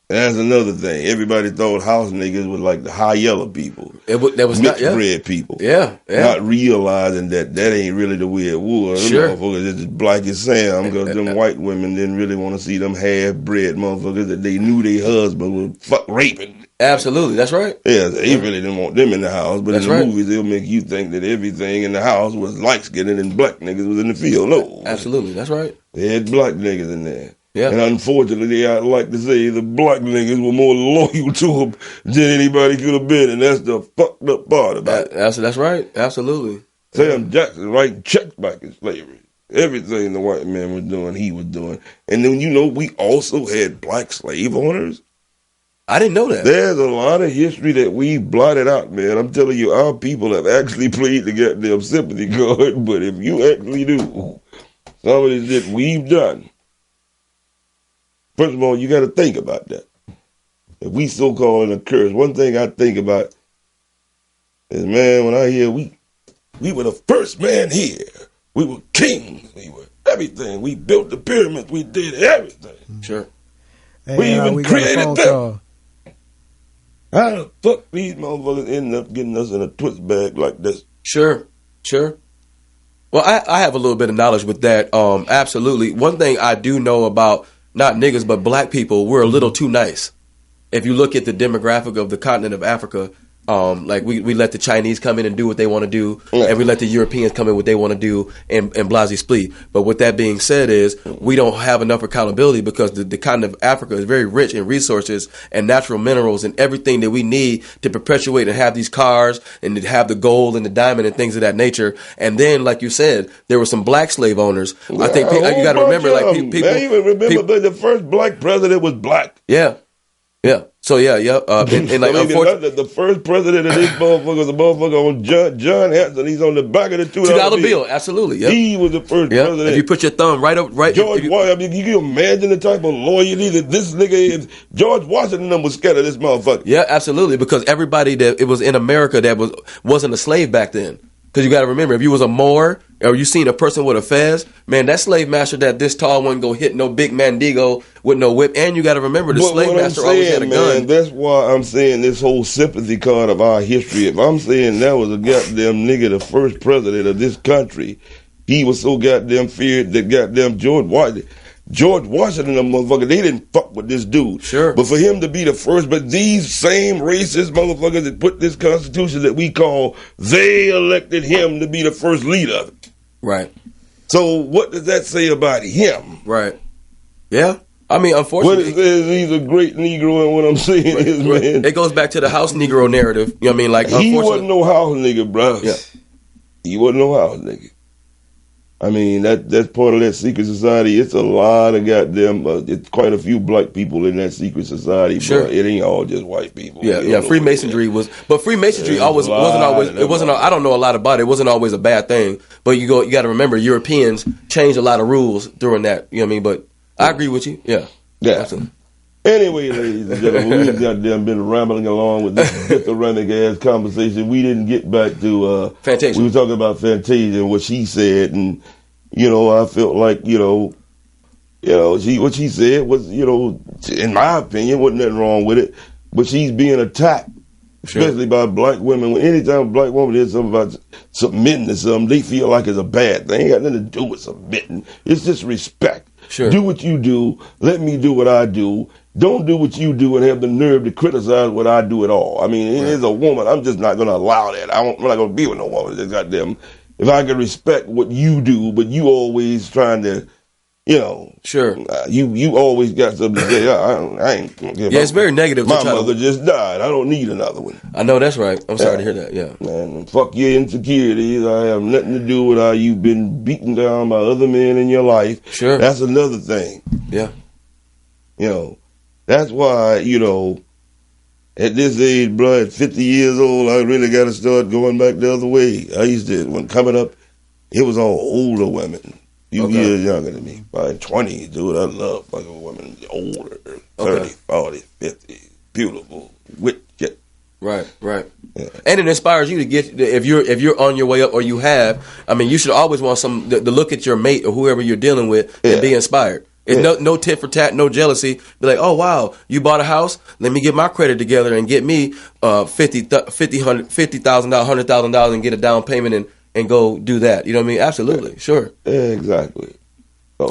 That's another thing. Everybody thought house niggas was like the high yellow people. That was mixed not, breed people. Yeah. Not realizing that ain't really the way it was. Sure. Them motherfuckers just black as Sam because them white women didn't really want to see them half-bred motherfuckers that they knew their husband was fuck raping. Absolutely. That's right. Yeah, they really didn't want them in the house. But that's in the movies, they'll make you think that everything in the house was light-skinned and black niggas was in the field. No. Absolutely. That's right. They had black niggas in there. Yeah. And unfortunately, I'd like to say the black niggas were more loyal to them than anybody could have been, and that's the fucked up part about it. That's right. Absolutely. Sam Jackson writing checks back in slavery. Everything the white man was doing, he was doing. And then, we also had black slave owners. I didn't know that. There's a lot of history that we blotted out, man. I'm telling you, our people have actually played the goddamn sympathy card, but if you actually do some of this shit we've done, first of all, you got to think about that. If we so-called a curse, one thing I think about is, man, when I hear we were the first man here. We were kings. We were everything. We built the pyramids. We did everything. Sure. Hey, we even created them. Call. How the fuck these motherfuckers end up getting us in a twist bag like this? Sure. Well, I have a little bit of knowledge with that. Absolutely. One thing I do know about not niggas, but black people, we're a little too nice. If you look at the demographic of the continent of Africa, like we let the Chinese come in and do what they want to do, and we let the Europeans come in what they want to do, and blasey split. But with that being said, is we don't have enough accountability because the continent of Africa is very rich in resources and natural minerals and everything that we need to perpetuate and have these cars and to have the gold and the diamond and things of that nature. And then, like you said, there were some black slave owners. I think you got to remember, like people. Man, you remember the first black president was black. Yeah. So and like unfortunately, the first president of this motherfucker was a motherfucker on John Hanson. He's on the back of the $2 bill. Absolutely, yeah. He was the first president. If you put your thumb right up, George Washington. You can imagine the type of loyalty that this nigga is. George Washington was scared of this motherfucker. Yeah, absolutely, because everybody that it was in America that wasn't a slave back then. Because you got to remember, if you was a Moor or you seen a person with a fez, man, that slave master that this tall one go hit no big Mandigo with no whip, and you got to remember the slave master always had a gun. That's why I'm saying this whole sympathy card of our history. If I'm saying that was a goddamn nigga, the first president of this country, he was so goddamn feared that goddamn George Washington, the motherfucker, they didn't fuck with this dude. Sure. But for him to be the first, but these same racist motherfuckers that put this constitution that we call, they elected him to be the first leader of it. Right. So what does that say about him? Right. Yeah. I mean, unfortunately, what it says, he's a great Negro, and what I'm saying is, man, it goes back to the house Negro narrative. You know what I mean? Like, he wasn't no house nigga, bro. Yeah. He wasn't no house nigga. I mean, that's part of that secret society. It's a lot of goddamn, it's quite a few black people in that secret society. Sure. But it ain't all just white people. Yeah. Freemasonry but Freemasonry wasn't always. It wasn't. I don't know a lot about it. It wasn't always a bad thing. But you got to remember, Europeans changed a lot of rules during that. You know what I mean? But I agree with you. Yeah. Absolutely. Anyway, ladies and gentlemen, we've goddamn been rambling along with this dithyrambic ass conversation. We didn't get back to Fantasia. We were talking about Fantasia and what she said, and I felt like what she said was, in my opinion, wasn't nothing wrong with it, but she's being attacked, especially by black women. Anytime a black woman hears something about submitting to something, they feel like it's a bad thing. It ain't got nothing to do with submitting. It's just respect. Sure. Do what you do. Let me do what I do. Don't do what you do and have the nerve to criticize what I do at all. I mean, as a woman, I'm just not going to allow that. I'm not going to be with no woman that's goddamn. If I can respect what you do, but you always trying to, Sure. You always got something to say. I ain't gonna give it's very negative. My mother just died. I don't need another one. I know that's right. I'm sorry to hear that. Yeah. Man, fuck your insecurities. I have nothing to do with how you've been beaten down by other men in your life. Sure. That's another thing. Yeah. That's why, at this age, bro, at 50 years old, I really got to start going back the other way. I used to, when coming up, it was all older women. You years younger than me. By 20, dude, I love fucking women older, 30, 40, 50, beautiful, with shit. Right. Yeah. And it inspires you to get, if you're on your way up or you have, I mean, you should always want to look at your mate or whoever you're dealing with and be inspired. It's no tit for tat, no jealousy. Be like, oh wow, you bought a house. Let me get my credit together and get me $50,000, $100,000, and get a down payment and go do that. You know what I mean? Absolutely, sure. Exactly.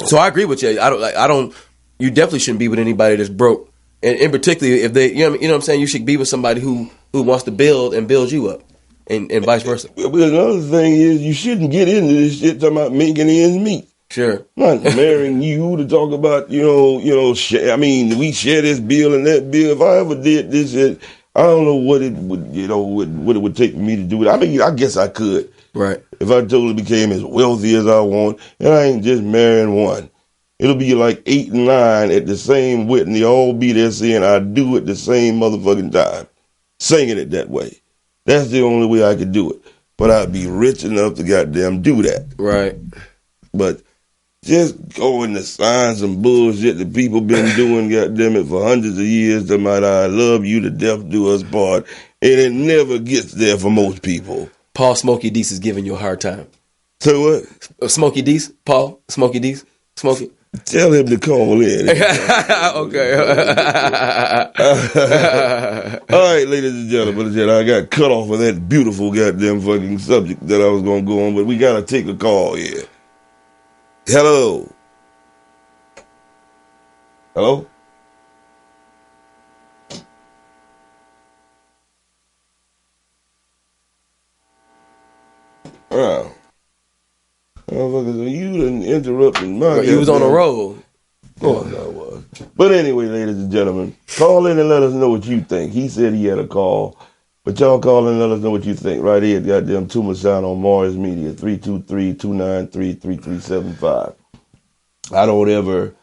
So I agree with you. I don't. You definitely shouldn't be with anybody that's broke, and in particular if they, you know what I'm saying. You should be with somebody who wants to build and build you up, and vice versa. But another thing is, you shouldn't get into this shit talking about making ends meet. Sure. I'm not marrying you to talk about, I mean, we share this bill and that bill. If I ever did this shit, I don't know what it would, what it would take for me to do it. I mean, I guess I could. Right. If I totally became as wealthy as I want, and I ain't just marrying one. It'll be like 8 and 9 at the same wit, and they all be there saying I do it the same motherfucking time. Singing it that way. That's the only way I could do it. But I'd be rich enough to goddamn do that. Right. But just going to sign some bullshit that people been doing, goddamn it, for hundreds of years. That might I love you to death, do us part, and it never gets there for most people. Paul Smokey Deese is giving you a hard time. So what? Smokey Deese, Paul Smokey Deese, Smokey. Tell him to call in. Okay. All right, ladies and gentlemen, I got cut off of that beautiful goddamn fucking subject that I was gonna go on, but we gotta take a call here. Hello. Hello? Wow. You done interrupted my... You was on a roll. Of course I was. But anyway, ladies and gentlemen, call in and let us know what you think. He said he had a call. But y'all call in and let us know what you think. Right here at goddamn Toomer Sound on Mars Media, 323-293-3375. I don't ever,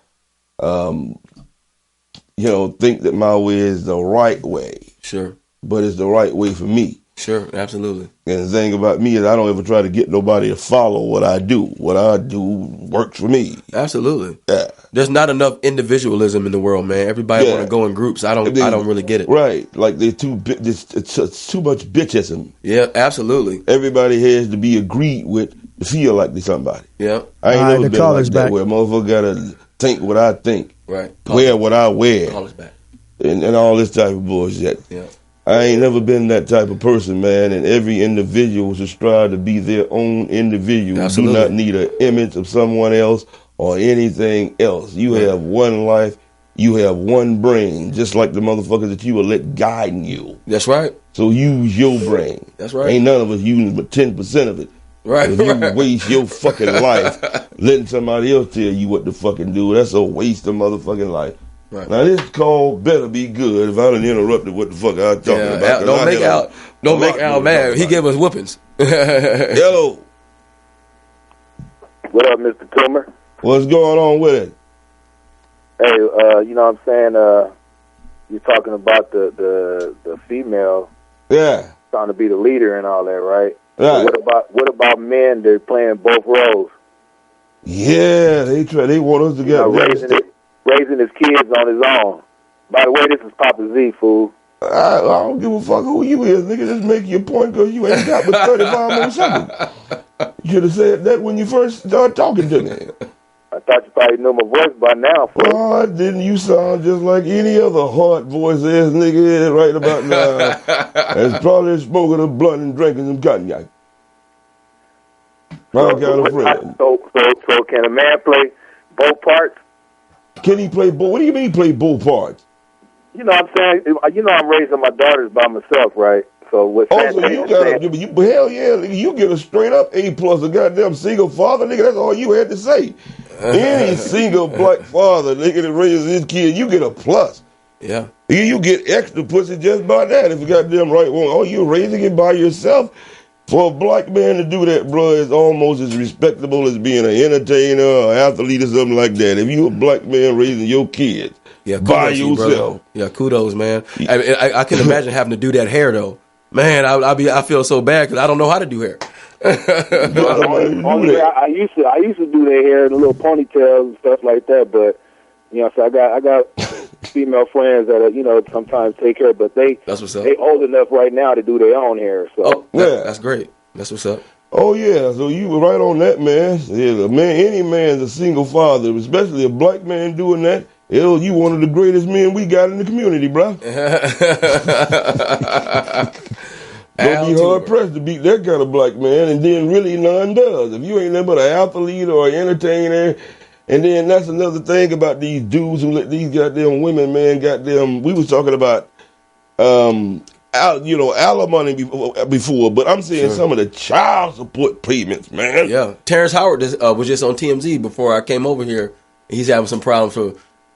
think that my way is the right way. Sure. But it's the right way for me. Sure, absolutely. And the thing about me is I don't ever try to get nobody to follow what I do. What I do works for me. Absolutely. Yeah. There's not enough individualism in the world, man. Everybody want to go in groups. I don't really get it. Right. Like it's too much bitchism. Yeah, absolutely. Everybody has to be agreed with to feel like they're somebody. Yeah. I ain't never been like that where a motherfucker gotta think what I think. Right. Wear what I wear. Call us back. And all this type of bullshit. Yeah. I ain't never been that type of person, man. And every individual should strive to be their own individual. Absolutely. Do not need an image of someone else or anything else. You have one life. You have one brain, just like the motherfuckers that you will let guide you. That's right. So use your brain. That's right. Ain't none of us using but 10% of it. Right. If you waste your fucking life letting somebody else tell you what to fucking do, that's a waste of motherfucking life. Right. Now this call better be good. If I done interrupted what the fuck I was talking about. Don't make Al mad. He gave us whoopings. Hello. What up, Mr. Toomer? What's going on with it? Hey, you know what I'm saying? You're talking about the female trying to be the leader and all that, right? Right. What about men that are playing both roles? Yeah, they want us to get raising his kids on his own. By the way, this is Papa Z, fool. I don't give a fuck who you is, nigga. Just make your point because you ain't got but 35 more seconds. You should have said that when you first started talking to me. I thought you probably knew my voice by now, fool. Oh, didn't you sound just like any other hard voice ass nigga right about now? That's probably smoking a blunt and drinking some cognac. My kind of friend. So can a man play both parts? Can he play both? What do you mean play both parts? You know what I'm saying? You know I'm raising my daughters by myself, right? So with hell yeah, you get a straight up A+, a goddamn single father, nigga. That's all you had to say. Any single black father, nigga, that raises his kid, you get a plus. Yeah. You get extra pussy just by that. If you goddamn right one, oh, you're raising it by yourself. For a black man to do that, bro, is almost as respectable as being an entertainer or athlete or something like that. If you a black man raising your kids by yourself. Yeah, kudos, man. I can imagine having to do that hair, though. Man, I feel so bad because I don't know how to do hair. I used to do their hair in a little ponytail and stuff like that, but you know, so I got female friends that sometimes take care, but they old enough right now to do their own hair. So that's great. That's what's up. Oh yeah, so you were right on that, man. Yeah, any man's a single father, especially a black man doing that. Hell, you one of the greatest men we got in the community, bro. Don't be hard pressed to beat that kind of black man, and then really none does. If you ain't nothing but an athlete or an entertainer, and then that's another thing about these dudes who let these goddamn women, man, we was talking about, alimony before, but I'm saying some of the child support payments, man. Yeah, Terrence Howard was just on TMZ before I came over here. He's having some problems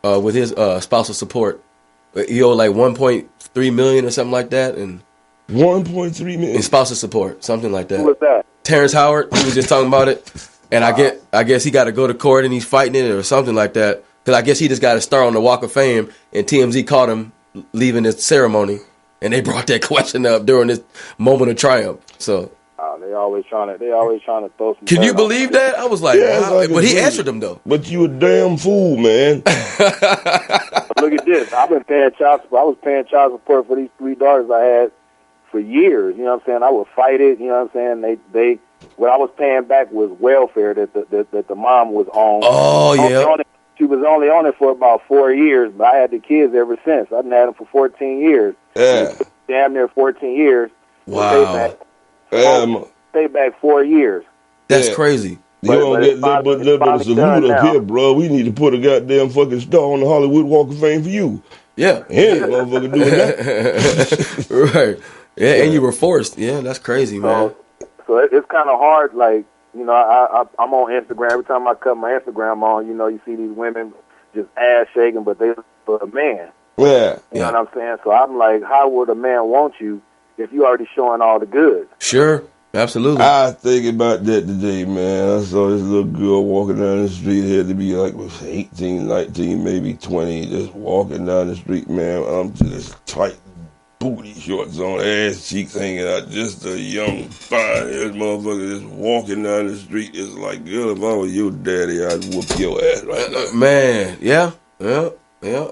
with his spousal support. He owed like $1.3 million or something like that, and 1.3 million in spousal support, something like that. Who was that? Terrence Howard. He was just talking about it, and I guess he got to go to court and he's fighting it or something like that. Because I guess he just got a star on the Walk of Fame, and TMZ caught him leaving this ceremony, and they brought that question up during this moment of triumph. So. They always trying to throw some. Can you believe that? I was like, wow. But he answered them though. But you a damn fool, man. Look at this. I was paying child support for these 3 daughters I had for years. You know what I'm saying? I would fight it. You know what I'm saying? They what I was paying back was welfare that the mom was on. Oh yeah. She was only on it for about 4 years, but I had the kids ever since. I've had them for 14 years. Yeah. Damn near 14 years. Wow. Stay back 4 years. That's crazy. You don't get but a salute up here, bro. We need to put a goddamn fucking star on the Hollywood Walk of Fame for you. Yeah. Ain't motherfucker doing that. Right. Yeah, and you were forced. Yeah, that's crazy, man. So it's kind of hard. Like, you know, I'm on Instagram. Every time I cut my Instagram on, you know, you see these women just ass shaking, but they for a man. Yeah. You know what I'm saying? So I'm like, how would a man want you if you already showing all the goods? Sure. Absolutely. I was thinking about that today, man. I saw this little girl walking down the street. Had to be like 18, 19, maybe 20, just walking down the street, man. I'm just tight booty shorts on, ass cheeks hanging out. Just a young, fine-ass motherfucker just walking down the street. It's like, girl, if I was your daddy, I'd whoop your ass right now. Man, yeah,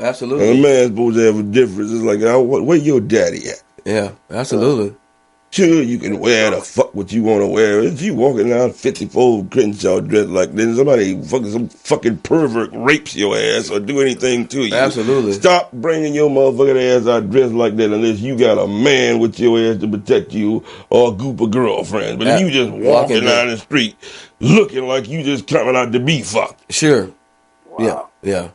absolutely. And a man's supposed to have a difference. It's like, where your daddy at? Yeah, absolutely. Sure, you can wear the fuck what you want to wear. If you walking down 54 Crenshaw dressed like this, some fucking pervert rapes your ass or do anything to you. Absolutely. Stop bringing your motherfucking ass out dressed like that unless you got a man with your ass to protect you or a group of girlfriends. But if you just walking down the street looking like you just coming out to be fucked. Sure. Wow. Yeah.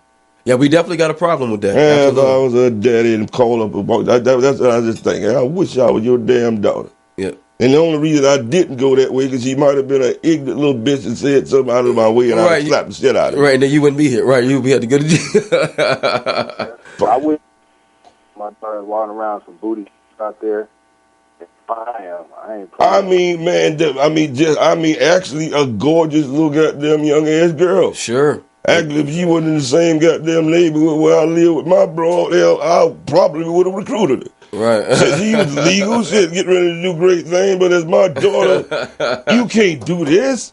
Yeah, we definitely got a problem with that. And if I was a daddy and call up about that's what I was just thinking. I wish I was your damn daughter. Yeah. And the only reason I didn't go that way because she might have been an ignorant little bitch and said something out of my way and I'd slap the shit out of her. Right, and then you wouldn't be here. Right, you'd be had to go I wish my daughter walking around some booty out there. I ain't playing. Actually a gorgeous little goddamn young ass girl. Sure. Actually, if she wasn't in the same goddamn neighborhood where I live with my broad, hell, I probably would have recruited her. Right. She was legal, shit, getting ready to do great things, but as my daughter, you can't do this.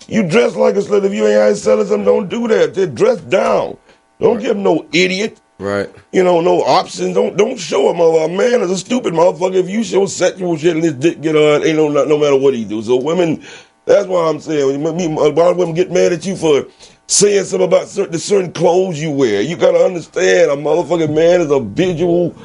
You dress like a slut. If you ain't out selling something, don't do that. Just dress down. Don't give no idiot. Right. No options. Don't show a man is a stupid motherfucker. If you show sexual shit and his dick get on, ain't no matter what he do. So women, that's why I'm saying, a lot of women get mad at you for saying something about certain clothes you wear. You gotta understand, a motherfucking man is a visual,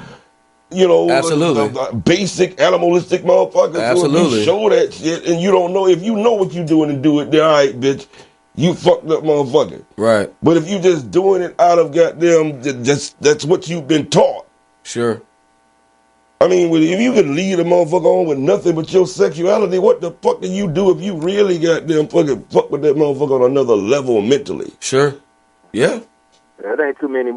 absolutely, a basic animalistic motherfucker. Absolutely. So if you show that shit and you don't know, if you know what you doing and do it, then all right, bitch, you fucked up motherfucker. Right. But if you just doing it out of goddamn, that's what you've been taught. Sure. I mean, if you could lead a motherfucker on with nothing but your sexuality, what the fuck do you do if you really goddamn fucking fuck with that motherfucker on another level mentally? Sure. Yeah. It ain't too many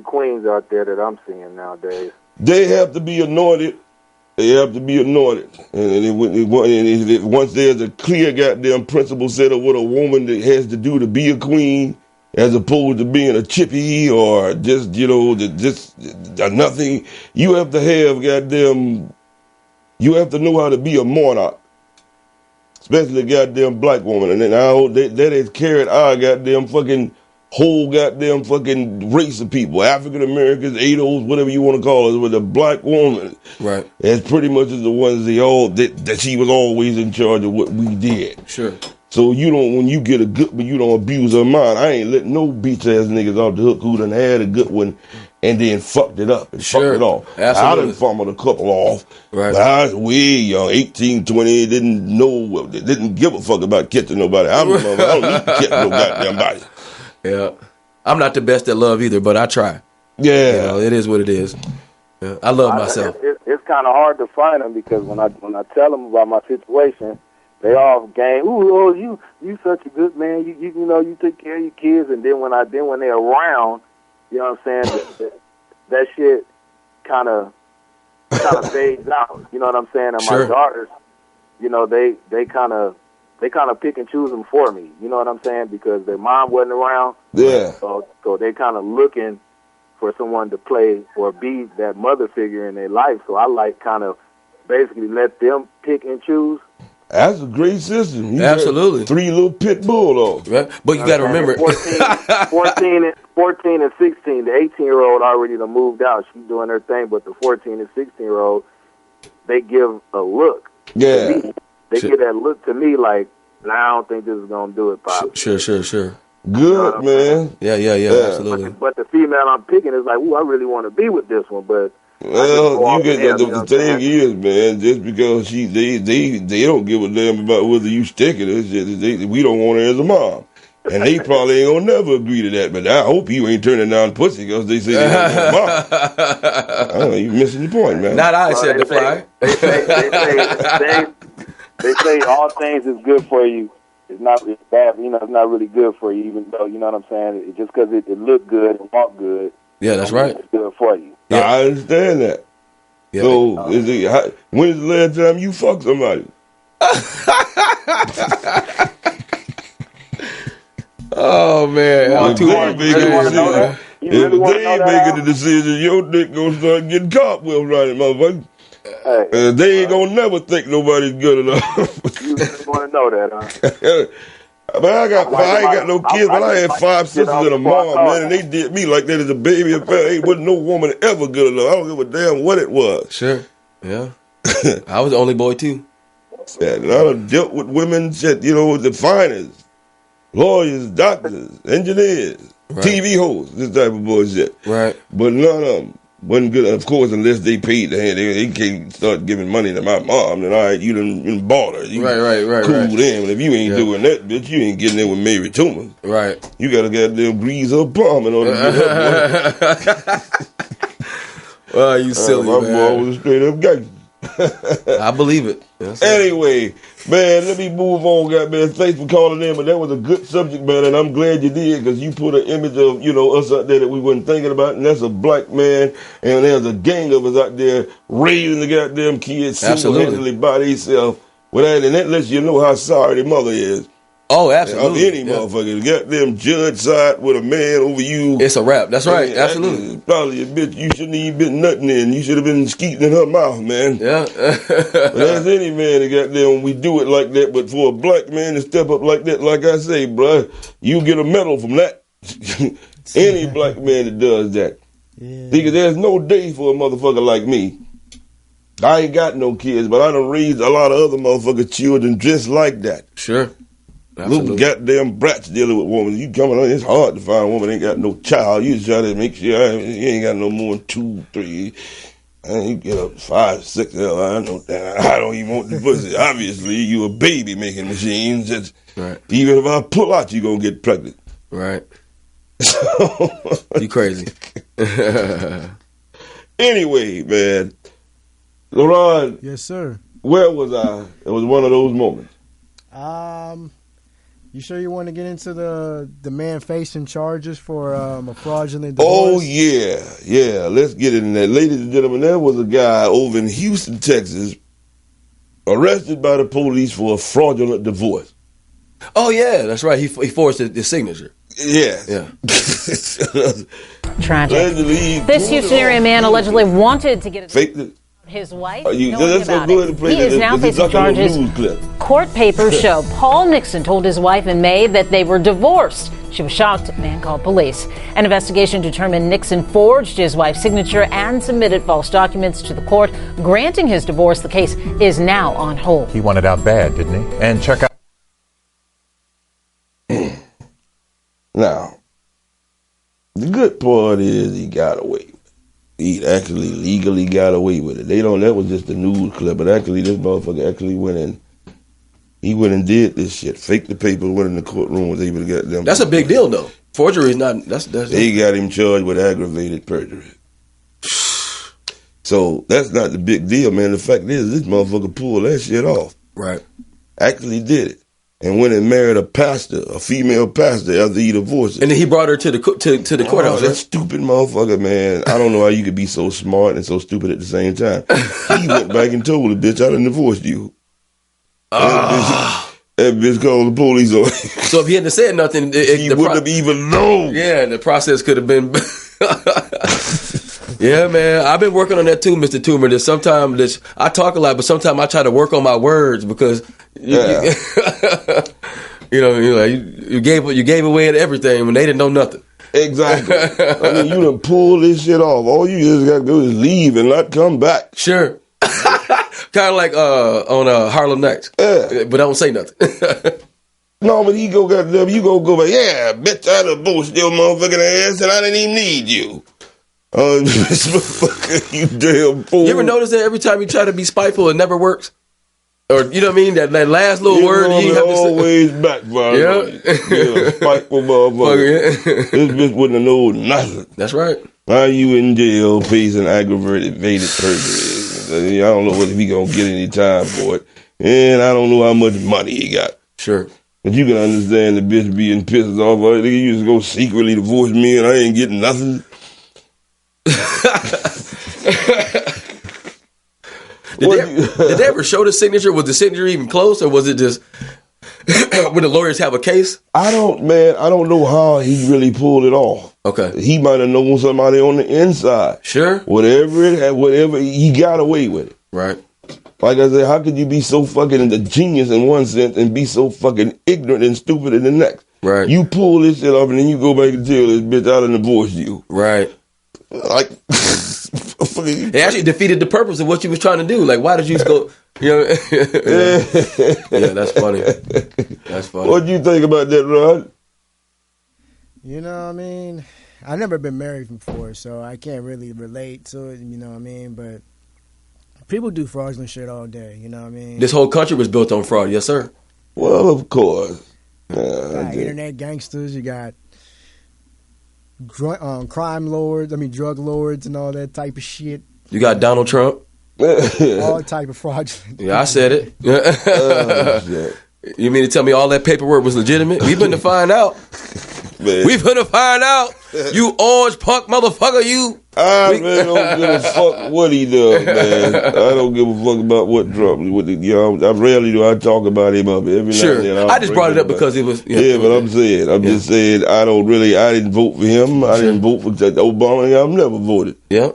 queens out there that I'm seeing nowadays. They have to be anointed. And once there's a clear goddamn principle set of what a woman that has to do to be a queen, as opposed to being a chippy or just nothing, you have to have you have to know how to be a monarch, especially a goddamn black woman. And then that has carried our goddamn fucking whole goddamn fucking race of people, African Americans, ADOs, whatever you want to call it, with a black woman. Right. As pretty much as the ones that she was always in charge of what we did. Sure. So when you get a good one, you don't abuse her mind. I ain't letting no bitch ass niggas off the hook who done had a good one and then fucked it up and fucked it off. Absolutely. I done fumbled a couple off. Right. But I was way young, 18, 20, didn't give a fuck about catching nobody. I don't need to catch no goddamn body. Yeah. I'm not the best at love either, but I try. Yeah. It is what it is. Yeah. I love myself. It's kind of hard to find them because when I tell them about my situation, they all gang. Ooh, you such a good man. You take care of your kids, and then when they're around, you know what I'm saying? that shit kind of fades out. You know what I'm saying? And sure. My daughters, they kind of pick and choose them for me. You know what I'm saying? Because their mom wasn't around. Yeah. So they kind of looking for someone to play or be that mother figure in their life. So I kind of basically let them pick and choose. That's a great system. You Absolutely. 3 little pit bulldogs. Right. But you got to remember. 14 and 16, the 18-year-old already done moved out. She's doing her thing. But the 14 and 16-year-old, they give a look. Yeah. To me. They give that look to me like, nah, I don't think this is going to do it, Pop. Sure. Good, man. Yeah, absolutely. But the female I'm picking is like, ooh, I really want to be with this one, but well, you get the thing is, man, just because they don't give a damn about whether you stick it, we don't want her as a mom. And they probably ain't gonna never agree to that. But I hope you ain't turning down pussy because they say they don't want mom. I don't know, you missing the point, man. Not I said to fly. They say all things is good for you. It's not bad. It's not really good for you, even though, you know what I'm saying? Just because it look good and walk good. Yeah, that's right. It's good for you. Yeah. I understand that. Yeah. So, when's the last time you fucked somebody? Oh, man. If they making the decision, your dick gonna start getting cartwheels right, motherfucker. Hey, they ain't gonna never think nobody's good enough. You just want to know that, huh? But I ain't got no kids, but I had 5 sisters and a mom, man, and they did me like that as a baby. Ain't wasn't no woman ever good enough. I don't give a damn what it was. Sure. Yeah. I was the only boy too. And I done dealt with women, shit, you know, the finest, lawyers, doctors, engineers, TV hosts, this type of bullshit. Right. But none of them wasn't good, of course, unless they paid the hand. They can't start giving money to my mom, then all right, you done bought her. You right. Cool them. And if you ain't doing that, bitch, you ain't getting in with Mary Toomer. Right. You gotta goddamn grease her palm in order to get her money. Well, you silly, my man. boy was a straight up gangster. I believe it. Anyway, man, let me move on, goddamn. Thanks for calling in, but that was a good subject, man, and I'm glad you did, because you put an image of, you know, us out there that we wasn't thinking about, and that's a black man, and there's a gang of us out there raising the goddamn kids single-handedly by themselves. And that lets you know how sorry the mother is. Oh, absolutely. Of any motherfucker. Got them judge side with a man over you. It's a wrap. That's right. Absolutely. Probably a bitch you shouldn't even been nutting in. You should have been skeeting in her mouth, man. Yeah. But that's any man that got there when we do it like that. But for a black man to step up like that, like I say, bruh, you get a medal from that. Any black man that does that. Yeah. Because there's no day for a motherfucker like me. I ain't got no kids, but I done raised a lot of other motherfucker children just like that. Sure. Absolutely. Little goddamn brats dealing with women. You coming on, it's hard to find a woman that ain't got no child. You just try to make sure you ain't got no more than 2, 3. And you get up 5, 6. Hell, I know that. I don't even want the pussy. Obviously, you a baby making machine. Just, right. Even if I pull out, you gonna get pregnant. Right. You crazy. Anyway, man. LaRon. Yes, sir. Where was I? It was one of those moments. You sure you want to get into the man facing charges for a fraudulent divorce? Oh, yeah. Let's get into that. Ladies and gentlemen, there was a guy over in Houston, Texas, arrested by the police for a fraudulent divorce. Oh, yeah, that's right. He forged his signature. Yeah. Tragic. This Houston area man allegedly wanted to get his wife. He is now facing charges. Court papers show Paul Nixon told his wife in May that they were divorced. She was shocked. A man called police. An investigation determined Nixon forged his wife's signature and submitted false documents to the court, granting his divorce. The case is now on hold. He wanted out bad, didn't he? And check out. Now, the good part is he got away with it. He actually legally got away with it. That was just a news clip, but actually this motherfucker actually went and did this shit. Faked the paper, went in the courtroom, was able to get them. That's a big deal, though. Forgery is not, They got him charged with aggravated perjury. So, that's not the big deal, man. The fact is, this motherfucker pulled that shit off. Right. Actually did it. And went and married a female pastor after he divorced her. And then he brought her to the courthouse. That stupid motherfucker, man. I don't know how you could be so smart and so stupid at the same time. He went back and told the bitch, I done divorced you. That bitch called the police on him. So if he hadn't said nothing, he wouldn't have even known. Yeah, and the process could have been. Yeah, man. I've been working on that too, Mr. Toomer. Sometimes I talk a lot, but sometimes I try to work on my words because you gave away everything when they didn't know nothing. Exactly. I mean, you done pulled this shit off. All you just got to do is leave and not come back. Sure. Kind of like on Harlem Nights. Yeah. But don't say nothing. No, but you go back, yeah, bitch, I divorced your motherfucking ass and I didn't even need you. Oh, this motherfucker, you damn fool. You ever notice that every time you try to be spiteful, it never works? Or, you know what I mean? That last little word. You have to always backfire. Yeah. Spiteful motherfucker. This bitch wouldn't have known nothing. That's right. Now you in jail facing aggravated perjury. I don't know if he gonna get any time for it. And I don't know how much money he got. Sure. But you can understand the bitch being pissed off. You just go secretly divorce me and I ain't getting nothing. Did they ever show the signature? Was the signature even close, or was it just when the lawyers have a case? I don't know how he really pulled it off. Okay, he might have known somebody on the inside. Sure, whatever he got away with it. Right. Like I said, how could you be so fucking a genius in one sense and be so fucking ignorant and stupid in the next? Right. You pull this shit off and then you go back and tell this bitch I done divorced you. Right. Like, It actually defeated the purpose of what you was trying to do. Like, why did you go? You know? Yeah, that's funny. That's funny. What do you think about that, Rod? You know what I mean? I've never been married before, so I can't really relate to it, you know what I mean? But people do fraudulent shit all day, you know what I mean? This whole country was built on fraud, yes, sir. Well, of course. You got internet gangsters, you got crime lords, drug lords and all that type of shit. You got Donald Trump. All type of fraudulent. Yeah, I said it. You mean to tell me all that paperwork was legitimate? We finna find out. Man. We finna find out. You orange punk motherfucker, you. I really don't give a fuck what he does, man. I don't give a fuck about what Trump. I rarely do I talk about him up every sure. now and then. I just brought it up because it was. Yeah, but I'm just saying, I didn't vote for him. I didn't vote for Obama. I've never voted. Yeah.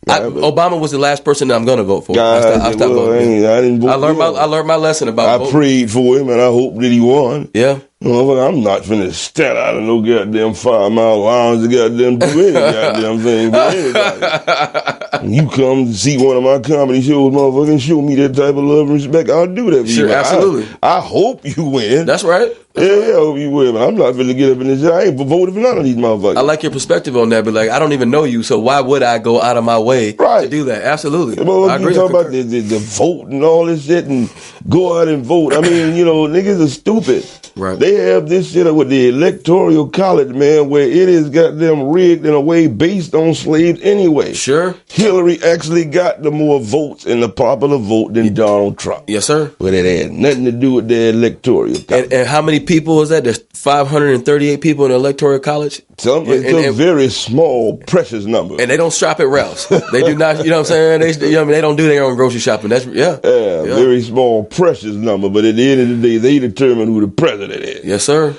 Obama was the last person that I'm going to vote for. I stopped voting. I didn't vote I learned my lesson about voting. I prayed for him, and I hope that he won. Yeah. I'm not finna stand out of no goddamn 5-mile lounge to goddamn do any goddamn thing for anybody. When you come to see one of my comedy shows, motherfucker, and show me that type of love and respect, I'll do that for you. Sure, absolutely. I hope you win. That's right. Yeah, I hope you win, but I'm not finna get up in this. I ain't voted for none of these motherfuckers. I like your perspective on that, but like, I don't even know you, so why would I go out of my way to do that? Absolutely. I agree. You talking about the vote and all this shit and go out and vote. I mean, niggas are stupid. Right. They have this shit with the electoral college, man, where it is goddamn rigged in a way based on slaves anyway. Sure. Hillary actually got the more votes in the popular vote than Donald Trump. Yes, sir. But it had nothing to do with the electoral college. And how many people is that? There's 538 people in the electoral college. It's a very small, precious number. And they don't shop at Ralph's. They do not, you know what I'm saying? They don't do their own grocery shopping. That's very small, precious number. But at the end of the day, they determine who the president is. Yes, sir.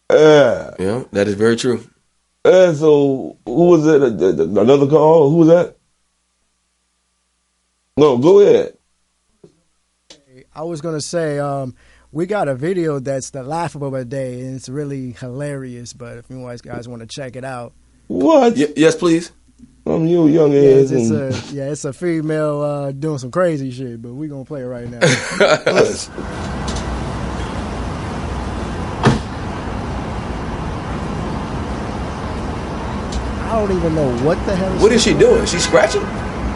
Yeah, that is very true. So, who was it? Another call? Who was that? No, go ahead. I was going to say, we got a video that's the laughable of the day, and it's really hilarious. But if you guys want to check it out, what? Yes, please. I'm your young ass. It's a female doing some crazy shit, but we're gonna play it right now. I don't even know what the hell. What is she doing? She's scratching?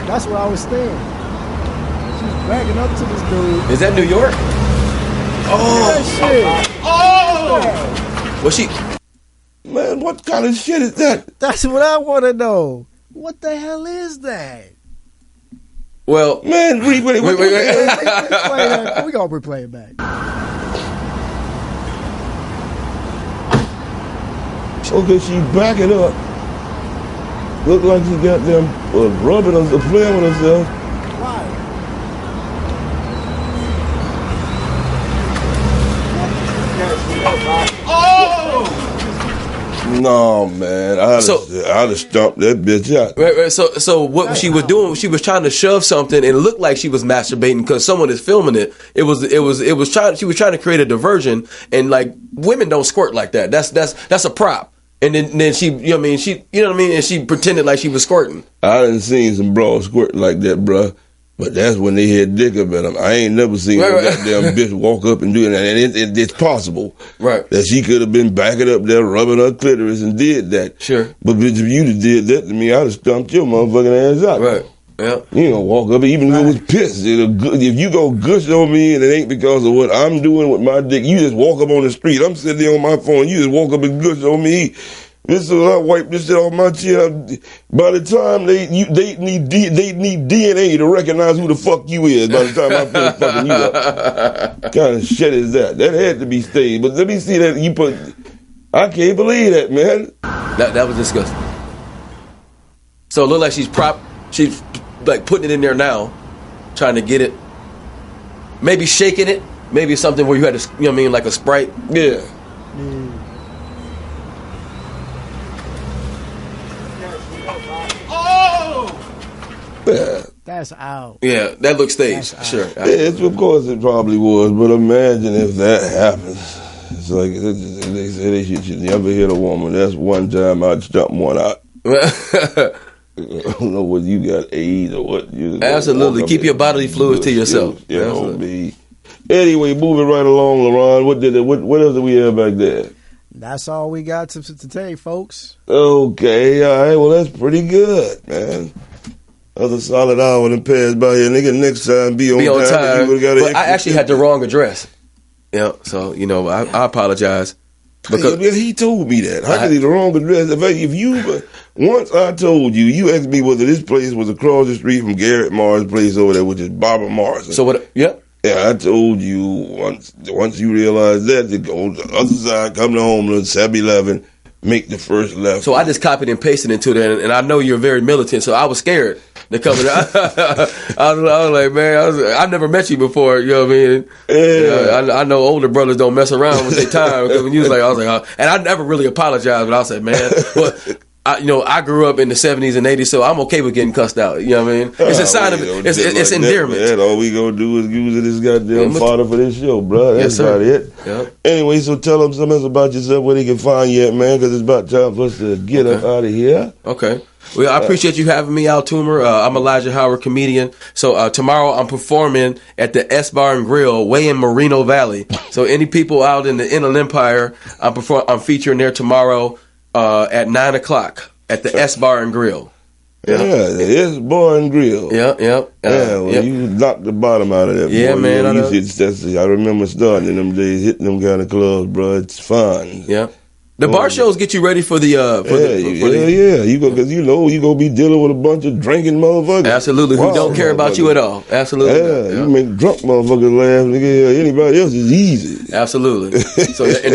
That's what I was thinking. She's backing up to this dude. Is that New York? Oh shit! Oh! Was she? Man, what kind of shit is that? That's what I want to know. What the hell is that? Well, man, wait. We're gonna replay it back. Okay, she backing up. Look like she got them rubbing us, playing with herself. No, man, I'd have stumped that bitch out. Right. So what she was doing, she was trying to shove something, and it looked like she was masturbating because someone is filming it. She was trying to create a diversion, and like women don't squirt like that. That's a prop. And then she, and she pretended like she was squirting. I done seen some bras squirting like that, bruh. But that's when they had dick up in them. I ain't never seen no goddamn bitch walk up and do that. And it's possible that she could have been backing up there, rubbing her clitoris and did that. Sure. But bitch, if you'd have did that to me, I'd have stumped your motherfucking ass out. Right. Yeah. You know, walk up, even if it was pissed. If you go gush on me and it ain't because of what I'm doing with my dick, you just walk up on the street. I'm sitting there on my phone. You just walk up and gush on me. This is I wipe this shit off my chin. By the time they need DNA to recognize who the fuck you is. By the time I finish fucking you up, what kind of shit is that? That had to be staged. But let me see that you put. I can't believe that, man. That was disgusting. So it looked like she's like putting it in there now, trying to get it. Maybe shaking it. Maybe something where you had to, like a Sprite. Yeah. That's out. Yeah, that looks staged. Sure. Of course it probably was, but imagine if that happens. It's like they say you should never hit a woman. That's one time I'd stump one out. I don't know whether you got AIDS or what. Absolutely. Keep your bodily fluids to yourself. Anyway, moving right along, LaRon. What else did we have back there? That's all we got today, folks. Okay, all right. Well, that's pretty good, man. Another solid hour and passed by here. Nigga, next time be on time. But I actually had the wrong address. Yeah, so, I apologize. Because he told me that. How could he the wrong address? Once I told you asked me whether this place was across the street from Garrett Mars' place over there, which is Barbara Morrison. So what? Yeah. Yeah, I told you once you realize that, to go to the other side, come to Homeland, 7-Eleven, make the first left. So I just copied and pasted into that, and I know you're very militant, so I was scared to come in. I was like, man, I've never met you before, you know what I mean? Yeah. I know older brothers don't mess around with their time. Because when you was like, I was like, and I never really apologized, but I was like, man, but I grew up in the 70s and 80s, so I'm okay with getting cussed out. You know what I mean? It's a sign of it's endearment. Man, all we gonna do is use it as goddamn fodder for this show, bro. That's about it. Yep. Anyway, so tell them something else about yourself, where they can find you at, man, because it's about time for us to get up out of here. Okay. Well, I appreciate you having me out, Toomer. I'm Elijah Howard, comedian. So tomorrow I'm performing at the S Bar and Grill way in Moreno Valley. So any people out in the Inland Empire, I'm featuring there tomorrow at 9 o'clock at the S Bar and Grill. Yeah, the S Bar and Grill. You knocked the bottom out of that. Yeah, boy. Man. I remember starting in them days, hitting them kind of clubs, bro. It's fun. Yeah. The bar shows get you ready for the You go because you gonna be dealing with a bunch of drinking motherfuckers. Absolutely, who don't care about you at all. Absolutely, you make drunk motherfuckers laugh. Nigga, anybody else is easy. Absolutely. So and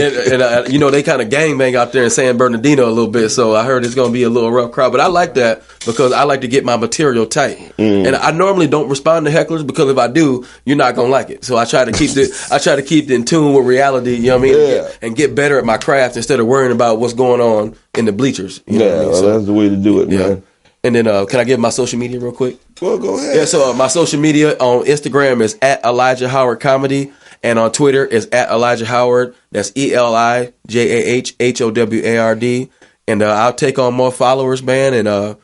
they kind of gangbang out there in San Bernardino a little bit. So I heard it's gonna be a little rough crowd, but I like that because I like to get my material tight. And I normally don't respond to hecklers because if I do, you're not gonna like it. So I try to keep it in tune with reality. You know what I mean? And get better at my craft instead of worrying about what's going on in the bleachers. You know what I mean? So, that's the way to do it, man. And then, can I give my social media real quick? Well, go ahead. Yeah, so my social media on Instagram is at Elijah Howard Comedy, and on Twitter is at Elijah Howard. That's ElijahHoward. And I'll take on more followers, man. And I'm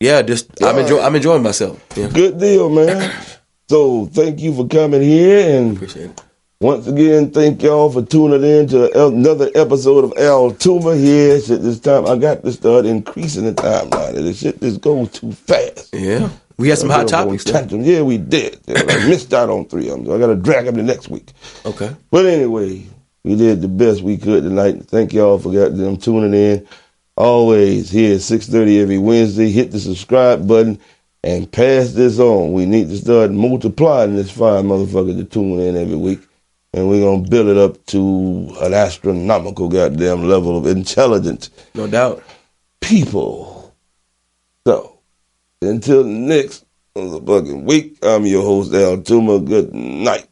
enjoying myself. Yeah. Good deal, man. So thank you for coming here, and appreciate it. Once again, thank y'all for tuning in to another episode of Al Toomer here. Shit, this time I got to start increasing the timeline. This shit just goes too fast. Yeah. We had some hot topics. Yeah, we did. I missed out on 3 of them. I got to drag them to next week. Okay. But anyway, we did the best we could tonight. Thank y'all for them tuning in. Always here at 6:30 every Wednesday. Hit the subscribe button and pass this on. We need to start multiplying this fine motherfucker to tune in every week. And we're going to build it up to an astronomical goddamn level of intelligent. No doubt. People. So, until next motherfucking week, I'm your host, Al Toomer. Good night.